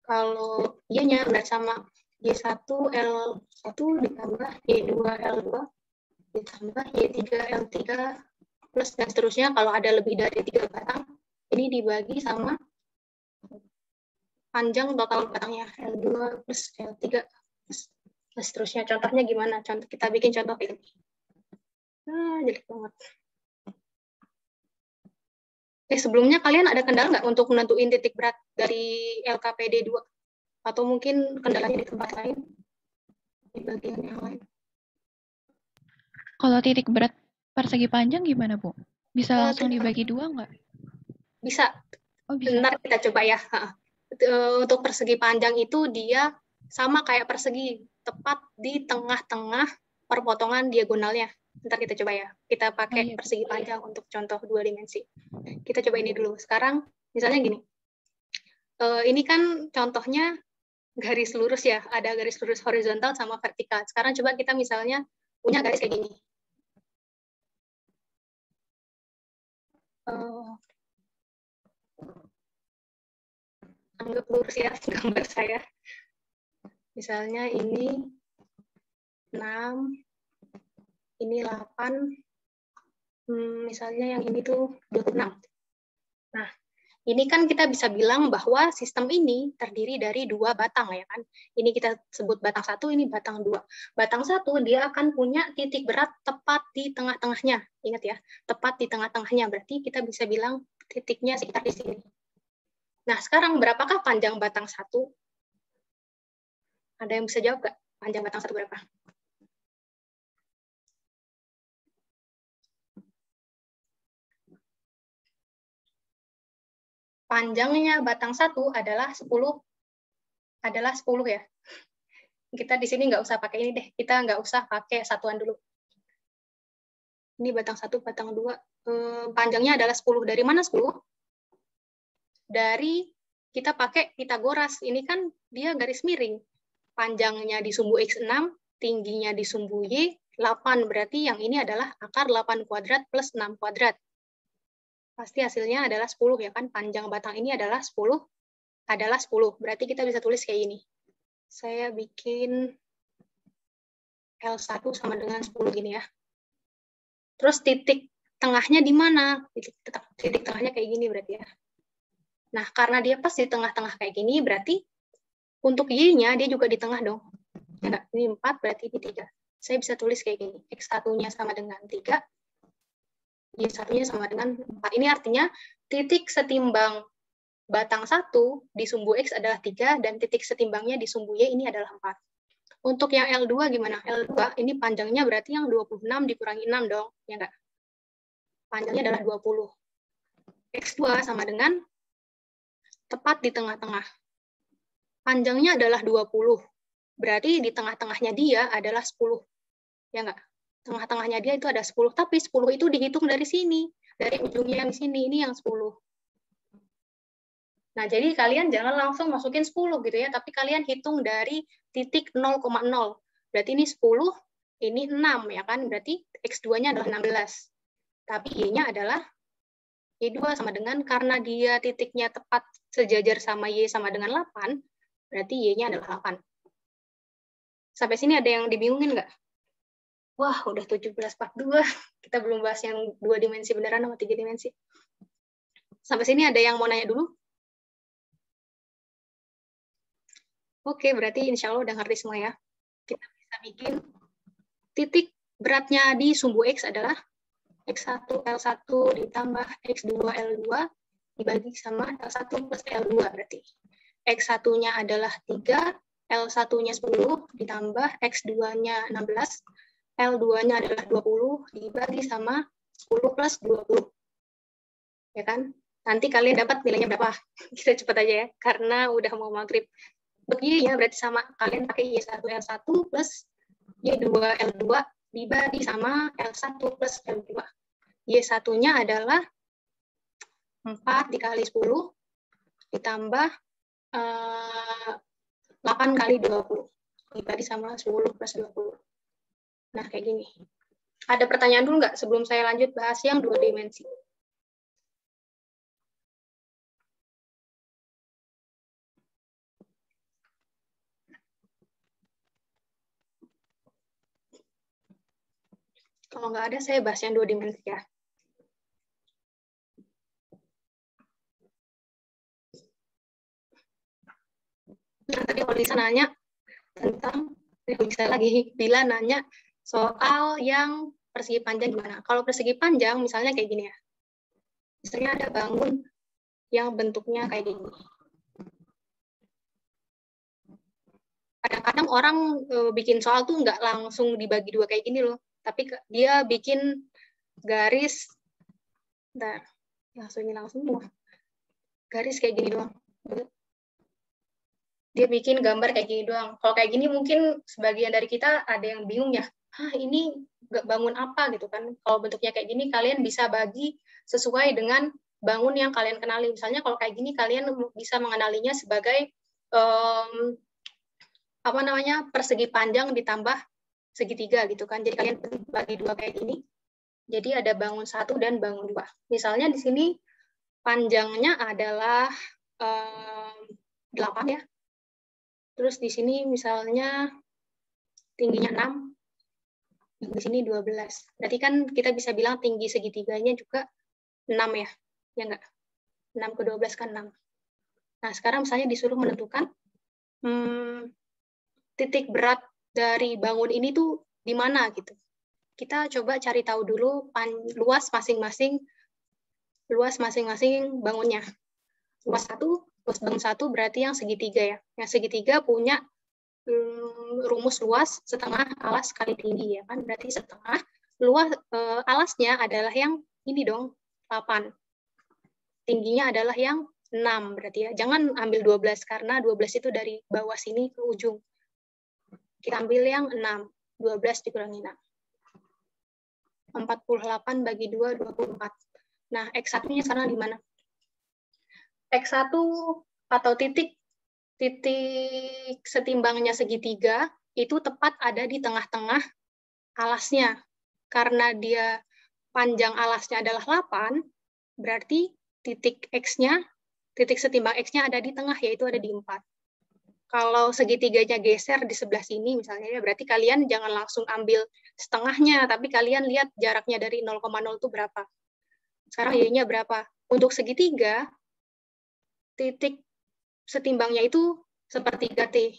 Kalau Y-nya udah sama Y1 L1 ditambah Y2 L2 ditambah Y3 L3 plus dan seterusnya. Kalau ada lebih dari 3 batang, ini dibagi sama panjang total batangnya L2 plus L3 plus seterusnya. Contohnya gimana? Kita bikin contoh ini. Jelek banget. Sebelumnya kalian ada kendala nggak untuk menentuin titik berat dari LKPD 2? Atau mungkin kendalanya di tempat lain? Di bagian yang lain? Kalau titik berat persegi panjang gimana, Bu? Bisa langsung dibagi 2 nggak? Bisa. Oh, bisa. Bentar kita coba ya. Untuk persegi panjang itu dia sama kayak persegi, tepat di tengah-tengah perpotongan diagonalnya. Bentar kita coba ya. Kita pakai persegi panjang untuk contoh 2 dimensi. Kita coba ini dulu. Sekarang misalnya gini. Ini kan contohnya garis lurus ya, ada garis lurus horizontal sama vertikal. Sekarang coba kita misalnya punya garis kayak gini. Anggap lurus ya gambar saya. Misalnya ini 6, ini 8, misalnya yang ini tuh 26. Nah, ini kan kita bisa bilang bahwa sistem ini terdiri dari 2 batang, ya kan? Ini kita sebut batang 1, ini batang 2. Batang 1 dia akan punya titik berat tepat di tengah-tengahnya. Ingat ya, tepat di tengah-tengahnya. Berarti kita bisa bilang titiknya sekitar di sini. Nah, sekarang berapakah panjang batang 1? Ada yang bisa jawab nggak? Panjang batang 1 berapa? Panjangnya batang 1 adalah 10 ya. Kita di sini nggak usah pakai ini deh. Kita nggak usah pakai satuan dulu. Ini batang 1, batang 2. Panjangnya adalah 10. Dari mana 10? Dari kita pakai Pitagoras. Ini kan dia garis miring. Panjangnya di sumbu X 6, tingginya di sumbu Y 8. Berarti yang ini adalah akar 8 kuadrat plus 6 kuadrat. Pasti hasilnya adalah 10 ya kan? Panjang batang ini adalah 10. Berarti kita bisa tulis kayak gini. Saya bikin L1 sama dengan 10 gini ya. Terus titik tengahnya di mana? Titik tengahnya kayak gini berarti ya. Nah, karena dia pas di tengah-tengah kayak gini, berarti untuk Y-nya dia juga di tengah dong. Ya, ini 4, berarti ini 3. Saya bisa tulis kayak gini. X1-nya sama dengan 3. Y1-nya sama dengan 4. Ini artinya titik setimbang batang 1 di sumbu X adalah 3, dan titik setimbangnya di sumbu Y ini adalah 4. Untuk yang L2 gimana? L2 ini panjangnya berarti yang 26 dikurangi 6 dong. Ya enggak? Panjangnya adalah 20. X2 sama dengan tepat di tengah-tengah. Panjangnya adalah 20. Berarti di tengah-tengahnya dia adalah 10. Ya enggak? Tengah-tengahnya dia itu ada 10, tapi 10 itu dihitung dari sini. Dari ujungnya yang sini, ini yang 10. Nah, jadi kalian jangan langsung masukin 10 gitu ya, tapi kalian hitung dari titik 0,0. Berarti ini 10, ini 6 ya kan? Berarti X2-nya adalah 16. Tapi Y-nya adalah Y2 sama dengan, karena dia titiknya tepat sejajar sama Y sama dengan 8, berarti Y-nya adalah 8. Sampai sini ada yang dibingungin nggak? Wah, udah 17/42. Kita belum bahas yang 2 dimensi beneran sama 3 dimensi. Sampai sini ada yang mau nanya dulu? Oke, berarti insya Allah udah ngerti semua ya. Kita bisa bikin titik beratnya di sumbu X adalah X1 L1 ditambah X2 L2 dibagi sama L1 plus L2 berarti. X1-nya adalah 3, L1-nya 10 ditambah X2-nya 16, L2-nya adalah 20 dibagi sama 10 plus 20. Ya kan? Nanti kalian dapat nilainya berapa? Kita cepat aja ya, karena udah mau maghrib. Begini ya, berarti sama kalian pakai Y1 L1 plus Y2 L2 dibagi sama L1 plus L2. Y1-nya adalah 4 dikali 10 ditambah 8 kali 20 dibagi sama 10 plus 20. Nah, kayak gini. Ada pertanyaan dulu nggak sebelum saya lanjut bahas yang 2 dimensi? Kalau nggak ada, saya bahas yang 2 dimensi ya. Nah, tadi kalau Lisa nanya tentang, bisa lagi, Bila nanya soal yang persegi panjang gimana. Kalau persegi panjang, misalnya kayak gini ya. Misalnya ada bangun yang bentuknya kayak gini. Kadang-kadang orang bikin soal tuh nggak langsung dibagi 2 kayak gini loh. Tapi dia bikin garis, langsung garis kayak gini doang. Dia bikin gambar kayak gini doang. Kalau kayak gini mungkin sebagian dari kita ada yang bingung ya, ini bangun apa gitu kan. Kalau bentuknya kayak gini, kalian bisa bagi sesuai dengan bangun yang kalian kenali. Misalnya kalau kayak gini, kalian bisa mengenalinya sebagai persegi panjang ditambah segitiga gitu kan. Jadi kalian bagi dua kayak gini. Jadi ada bangun 1 dan bangun 2. Misalnya di sini panjangnya adalah 8 ya. Terus di sini misalnya tingginya 6, di sini 12. Berarti kan kita bisa bilang tinggi segitiganya juga 6 ya. Ya enggak? 6 ke 12 kan 6. Nah, sekarang misalnya disuruh menentukan titik berat dari bangun ini tuh di mana gitu. Kita coba cari tahu dulu luas masing-masing bangunnya. Luas bangun 1 berarti yang segitiga ya. Yang segitiga punya rumus luas setengah alas kali tinggi ya kan. Berarti setengah luas alasnya adalah yang ini dong, 8. Tingginya adalah yang 6 berarti ya. Jangan ambil 12 karena 12 itu dari bawah sini ke ujung. Kita ambil yang 6. 12 dikurangi 6. 48 bagi 2, 24. Nah, X1-nya sekarang di mana? X1 atau titik setimbangnya segitiga itu tepat ada di tengah-tengah alasnya. Karena dia panjang alasnya adalah 8, berarti titik setimbang X-nya ada di tengah, yaitu ada di 4. Kalau segitiganya geser di sebelah sini misalnya ya, berarti kalian jangan langsung ambil setengahnya, tapi kalian lihat jaraknya dari 0,0 itu berapa. Sekarang Y-nya berapa? Untuk segitiga, titik setimbangnya itu sepertiga T.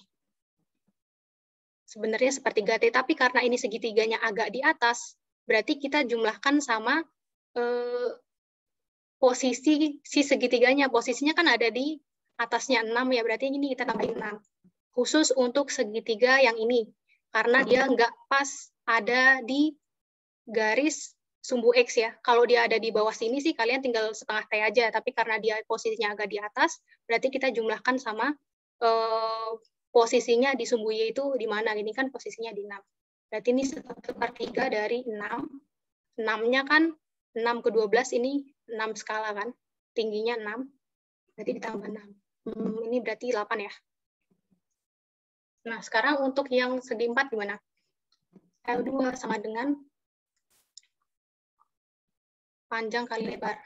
Sebenarnya sepertiga T, tapi karena ini segitiganya agak di atas, berarti kita jumlahkan sama posisi si segitiganya. Posisinya kan ada di atasnya 6 ya, berarti ini kita tambahin 6. Khusus untuk segitiga yang ini. Karena dia nggak pas ada di garis sumbu X ya. Kalau dia ada di bawah sini sih kalian tinggal setengah T aja, tapi karena dia posisinya agak di atas, berarti kita jumlahkan sama posisinya di sumbu Y itu di mana. Ini kan posisinya di 6. Berarti ini sepertiga dari 6. 6-nya kan 6 ke 12 ini 6 skala kan. Tingginya 6. Berarti ditambah 6. Ini berarti 8 ya. Nah, sekarang untuk yang segi 4 gimana? L2 sama dengan panjang kali lebar.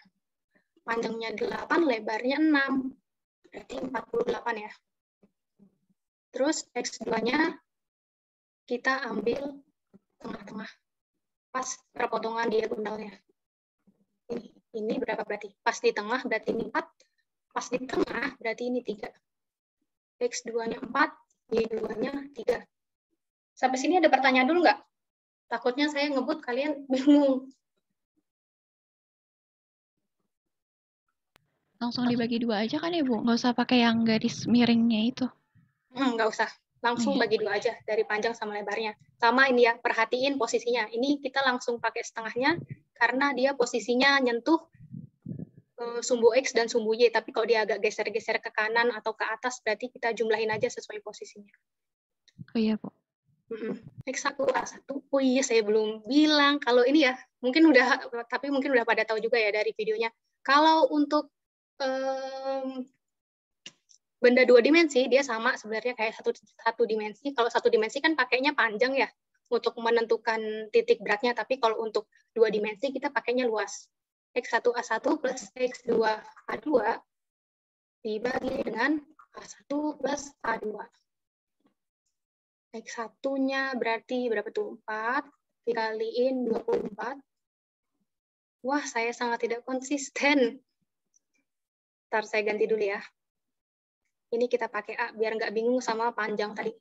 Panjangnya 8, lebarnya 6. Berarti 48 ya. Terus X2-nya kita ambil tengah-tengah. Pas perpotongan diagonalnya. Ini berapa berarti? Pas di tengah berarti ini 4. Pas di tengah berarti ini 3. X2-nya 4, Y2-nya 3. Sampai sini ada pertanyaan dulu nggak? Takutnya saya ngebut kalian bingung. Langsung dibagi 2 aja kan ya, Bu? Nggak usah pakai yang garis miringnya itu. Nggak usah. Langsung bagi 2 aja, dari panjang sama lebarnya. Sama ini ya, perhatiin posisinya. Ini kita langsung pakai setengahnya, karena dia posisinya nyentuh sumbu X dan sumbu Y, tapi kalau dia agak geser-geser ke kanan atau ke atas, berarti kita jumlahin aja sesuai posisinya. Oh iya, Bu. X1, A1. Oh iya, saya belum bilang. Kalau ini ya, mungkin udah pada tahu juga ya dari videonya. Kalau untuk benda 2 dimensi, dia sama sebenarnya kayak satu dimensi. Kalau 1 dimensi kan pakainya panjang ya, untuk menentukan titik beratnya, tapi kalau untuk 2 dimensi kita pakainya luas. X1A1 plus X2A2 dibagi dengan A1 plus A2. X1-nya berarti berapa tuh? 4 dikaliin 24. Wah, saya sangat tidak konsisten. Ntar saya ganti dulu ya. Ini kita pakai A, biar nggak bingung sama panjang tadi.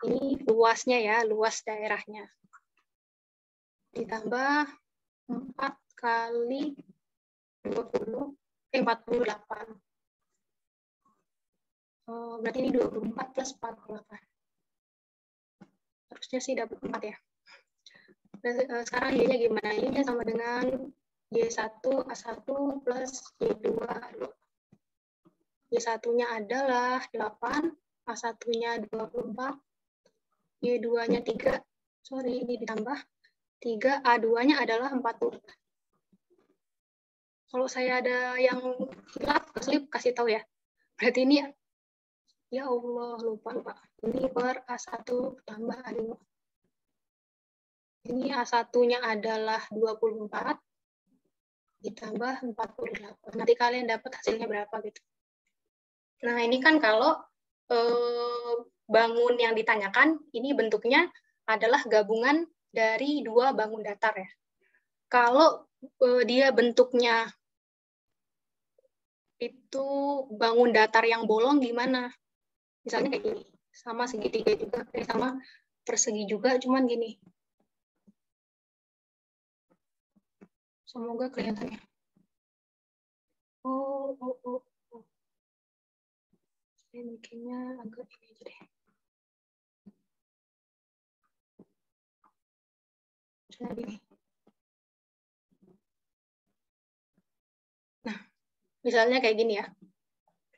Ini luasnya ya, luas daerahnya. Ditambah 4 kali 48. Berarti ini 24 plus 48. Harusnya sih dapat 4 ya. Dan sekarang Y-nya gimana? Y-nya sama dengan Y1A1 plus Y2A2. Y1-nya adalah 8, A1-nya 24, Y2-nya 3. Sorry, ini ditambah 3, A2-nya adalah 40. Kalau saya ada yang hilaf, keselip, kasih tahu ya. Berarti ini Ya Allah, lupa, Pak. Ini per A1 tambah A2. Ini A1-nya adalah 24 ditambah 48. Nanti kalian dapat hasilnya berapa gitu. Nah, ini kan kalau bangun yang ditanyakan, ini bentuknya adalah gabungan dari dua bangun datar ya. Kalau dia bentuknya itu bangun datar yang bolong gimana? Misalnya kayak gini, sama segitiga juga, sama persegi juga, cuman gini. Semoga kelihatannya. Oh. Saya bikinnya agak ini aja deh. Misalnya gini. Nah, misalnya kayak gini ya.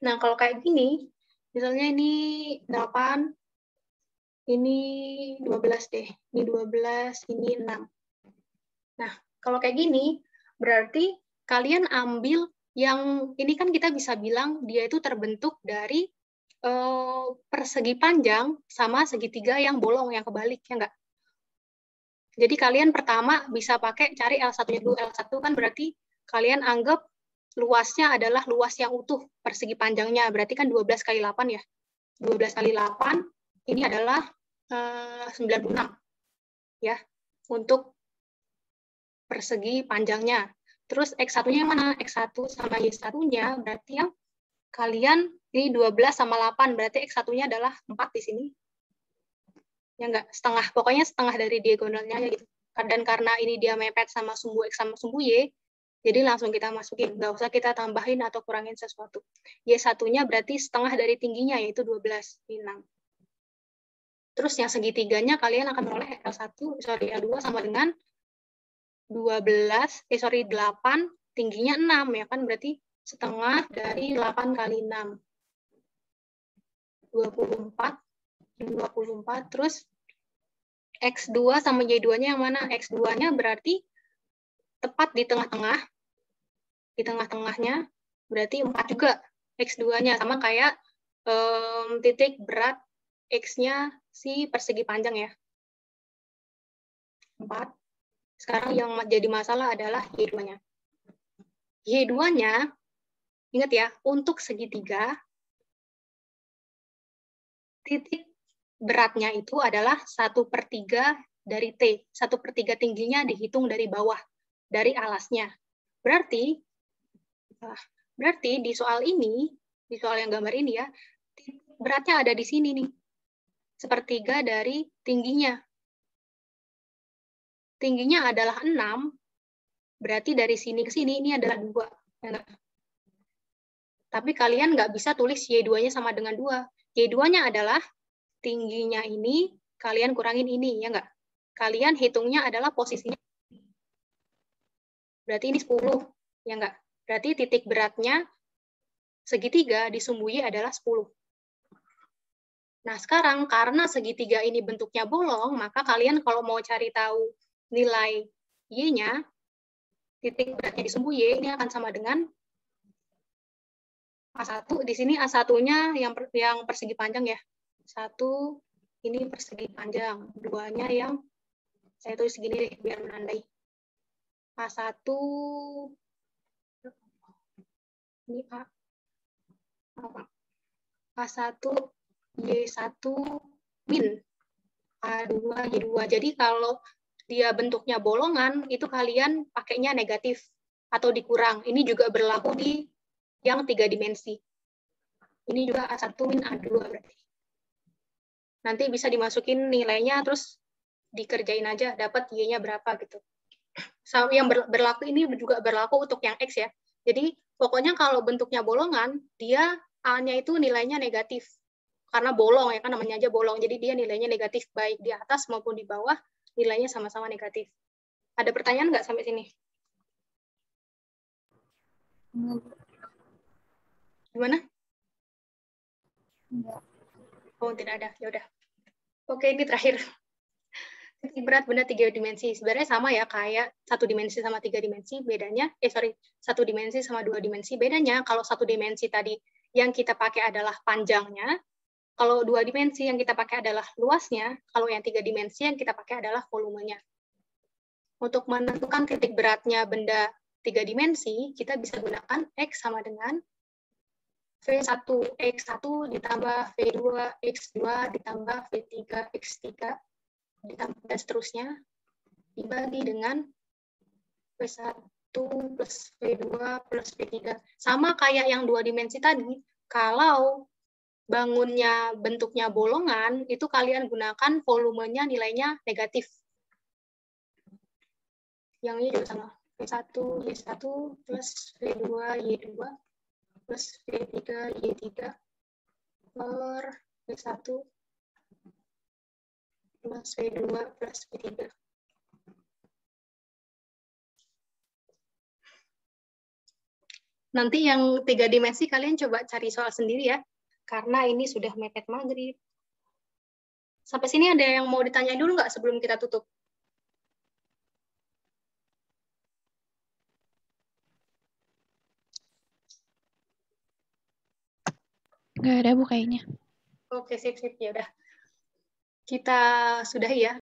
Nah, kalau kayak gini, misalnya ini 8, ini 12 deh. Ini 12, ini 6. Nah, kalau kayak gini, berarti kalian ambil yang, ini kan kita bisa bilang dia itu terbentuk dari persegi panjang sama segitiga yang bolong, yang kebalik, ya enggak? Jadi kalian pertama bisa pakai cari L1-nya dulu. L1 kan berarti kalian anggap luasnya adalah luas yang utuh, persegi panjangnya. Berarti kan 12 kali 8 ya. 12 kali 8 ini adalah 96 ya, untuk persegi panjangnya. Terus X1-nya mana? X1 sama Y1-nya berarti yang kalian, ini 12 sama 8, berarti X1-nya adalah 4 di sini. Ya enggak, setengah, pokoknya setengah dari diagonalnya gitu. Dan karena ini dia mepet sama sumbu X sama sumbu Y, jadi langsung kita masukin, nggak usah kita tambahin atau kurangin sesuatu. Y1-nya berarti setengah dari tingginya, yaitu 12, ini 6. Terus yang segitiganya kalian akan memperoleh L2 sama dengan 8, tingginya 6, ya kan, berarti setengah dari 8 kali 6. 24, terus X2 sama Y2-nya yang mana? X2-nya berarti tepat di tengah-tengah, di tengah-tengahnya, berarti 4 juga. X2-nya sama kayak titik berat X-nya si persegi panjang ya. 4. Sekarang yang jadi masalah adalah Y2-nya. Y2-nya, ingat ya, untuk segitiga, titik beratnya itu adalah 1/3 dari T. 1/3 tingginya dihitung dari bawah, dari alasnya. Berarti di soal ini, di soal yang gambar ini ya, titik beratnya ada di sini nih. 1/3 dari tingginya. Tingginya adalah 6, berarti dari sini ke sini ini adalah 2. Ya, tapi kalian nggak bisa tulis Y2-nya sama dengan 2. Y2-nya adalah tingginya ini, kalian kurangin ini, ya nggak? Kalian hitungnya adalah posisinya. Berarti ini 10, ya nggak? Berarti titik beratnya segitiga di sumbu Y adalah 10. Nah, sekarang karena segitiga ini bentuknya bolong, maka kalian kalau mau cari tahu nilai Y-nya, titik beratnya di sumbu Y, ini akan sama dengan A1. Di sini A1-nya yang persegi panjang ya. 1, ini persegi panjang. 2-nya yang, saya tulis segini deh, biar menandai. A1, ini A1, Y1, min. A2, Y2. Jadi kalau dia bentuknya bolongan, itu kalian pakainya negatif atau dikurang. Ini juga berlaku di yang 3 dimensi. Ini juga A1 min A2 berarti. Nanti bisa dimasukin nilainya, terus dikerjain aja, dapat Y-nya berapa gitu. Yang berlaku ini juga berlaku untuk yang X ya. Jadi pokoknya kalau bentuknya bolongan, dia A-nya itu nilainya negatif. Karena bolong ya kan, namanya aja bolong. Jadi dia nilainya negatif, baik di atas maupun di bawah, nilainya sama-sama negatif. Ada pertanyaan nggak sampai sini? Gimana? Enggak. Oh, tidak ada. Ya udah. Oke, ini terakhir. Titik berat benda 3 dimensi. Sebenarnya sama ya, kayak 1 dimensi sama 3 dimensi. Bedanya, 1 dimensi sama 2 dimensi. Bedanya, kalau 1 dimensi tadi yang kita pakai adalah panjangnya, Kalau 2 dimensi yang kita pakai adalah luasnya, kalau yang 3 dimensi yang kita pakai adalah volumenya. Untuk menentukan titik beratnya benda 3 dimensi, kita bisa gunakan X sama dengan V1X1 ditambah V2 X2 ditambah V3 X3 ditambah dan seterusnya dibagi dengan V1 plus V2 plus V3. Sama kayak yang 2 dimensi tadi, kalau bangunnya bentuknya bolongan, itu kalian gunakan volumenya nilainya negatif. Yang ini juga sama. V1 Y1 plus V2 Y2 plus V3 Y3 per V1 plus V2 plus V3. Nanti yang 3 dimensi kalian coba cari soal sendiri ya, karena ini sudah mepet maghrib. Sampai sini ada yang mau ditanyain dulu nggak sebelum kita tutup? Nggak ada Bu kayaknya. Oke, sip. Ya udah. Kita sudahi ya.